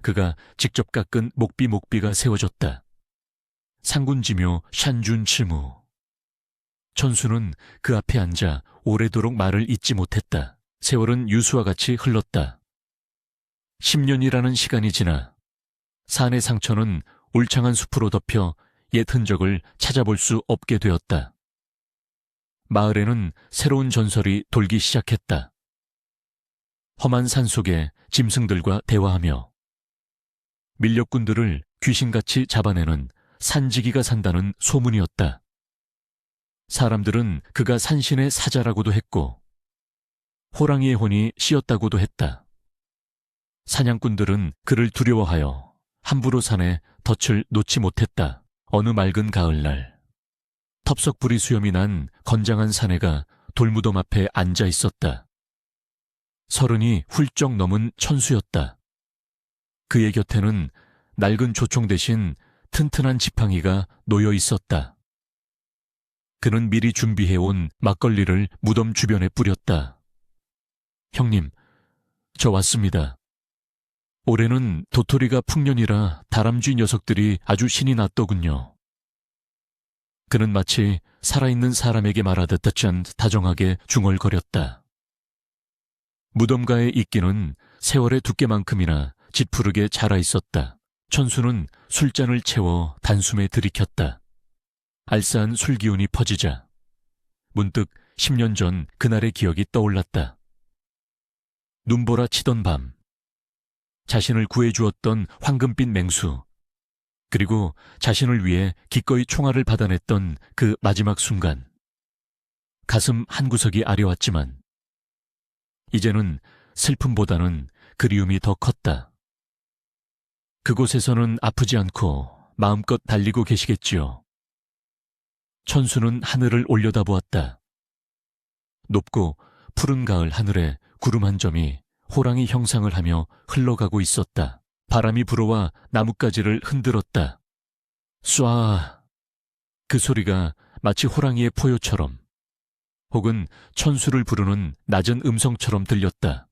[SPEAKER 1] 그가 직접 깎은 목비가 세워졌다. 상군지묘 샨준치무. 천수는 그 앞에 앉아 오래도록 말을 잇지 못했다. 세월은 유수와 같이 흘렀다. 10년이라는 시간이 지나 산의 상처는 울창한 숲으로 덮여 옛 흔적을 찾아볼 수 없게 되었다. 마을에는 새로운 전설이 돌기 시작했다. 험한 산속에 짐승들과 대화하며 밀렵꾼들을 귀신같이 잡아내는 산지기가 산다는 소문이었다. 사람들은 그가 산신의 사자라고도 했고 호랑이의 혼이 씌었다고도 했다. 사냥꾼들은 그를 두려워하여 함부로 산에 덫을 놓지 못했다. 어느 맑은 가을날 텁석불이 수염이 난 건장한 사내가 돌무덤 앞에 앉아 있었다. 30이 훌쩍 넘은 천수였다. 그의 곁에는 낡은 조총 대신 튼튼한 지팡이가 놓여 있었다. 그는 미리 준비해온 막걸리를 무덤 주변에 뿌렸다. 형님, 저 왔습니다. 올해는 도토리가 풍년이라 다람쥐 녀석들이 아주 신이 났더군요. 그는 마치 살아있는 사람에게 말하듯 다정하게 중얼거렸다. 무덤가에 이끼는 세월의 두께만큼이나 짙푸르게 자라 있었다. 천수는 술잔을 채워 단숨에 들이켰다. 알싸한 술 기운이 퍼지자 문득 10년 전 그날의 기억이 떠올랐다. 눈보라 치던 밤, 자신을 구해주었던 황금빛 맹수, 그리고 자신을 위해 기꺼이 총알을 받아냈던 그 마지막 순간. 가슴 한구석이 아려왔지만 이제는 슬픔보다는 그리움이 더 컸다. 그곳에서는 아프지 않고 마음껏 달리고 계시겠지요. 천수는 하늘을 올려다보았다. 높고 푸른 가을 하늘에 구름 한 점이 호랑이 형상을 하며 흘러가고 있었다. 바람이 불어와 나뭇가지를 흔들었다. 쏴! 그 소리가 마치 호랑이의 포효처럼 혹은 천수를 부르는 낮은 음성처럼 들렸다.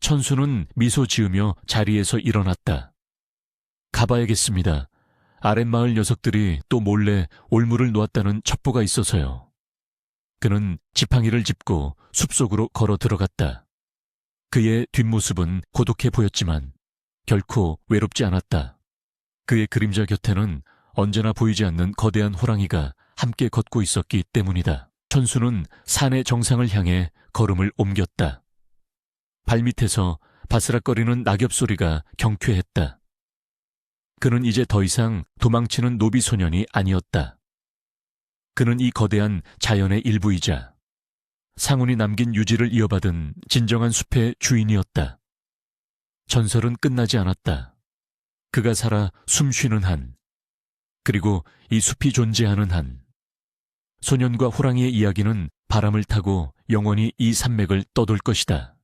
[SPEAKER 1] 천수는 미소 지으며 자리에서 일어났다. 가봐야겠습니다. 아랫마을 녀석들이 또 몰래 올무를 놓았다는 첩보가 있어서요. 그는 지팡이를 짚고 숲속으로 걸어 들어갔다. 그의 뒷모습은 고독해 보였지만 결코 외롭지 않았다. 그의 그림자 곁에는 언제나 보이지 않는 거대한 호랑이가 함께 걷고 있었기 때문이다. 천수는 산의 정상을 향해 걸음을 옮겼다. 발밑에서 바스락거리는 낙엽 소리가 경쾌했다. 그는 이제 더 이상 도망치는 노비 소년이 아니었다. 그는 이 거대한 자연의 일부이자 상운이 남긴 유지를 이어받은 진정한 숲의 주인이었다. 전설은 끝나지 않았다. 그가 살아 숨 쉬는 한, 그리고 이 숲이 존재하는 한, 소년과 호랑이의 이야기는 바람을 타고 영원히 이 산맥을 떠돌 것이다.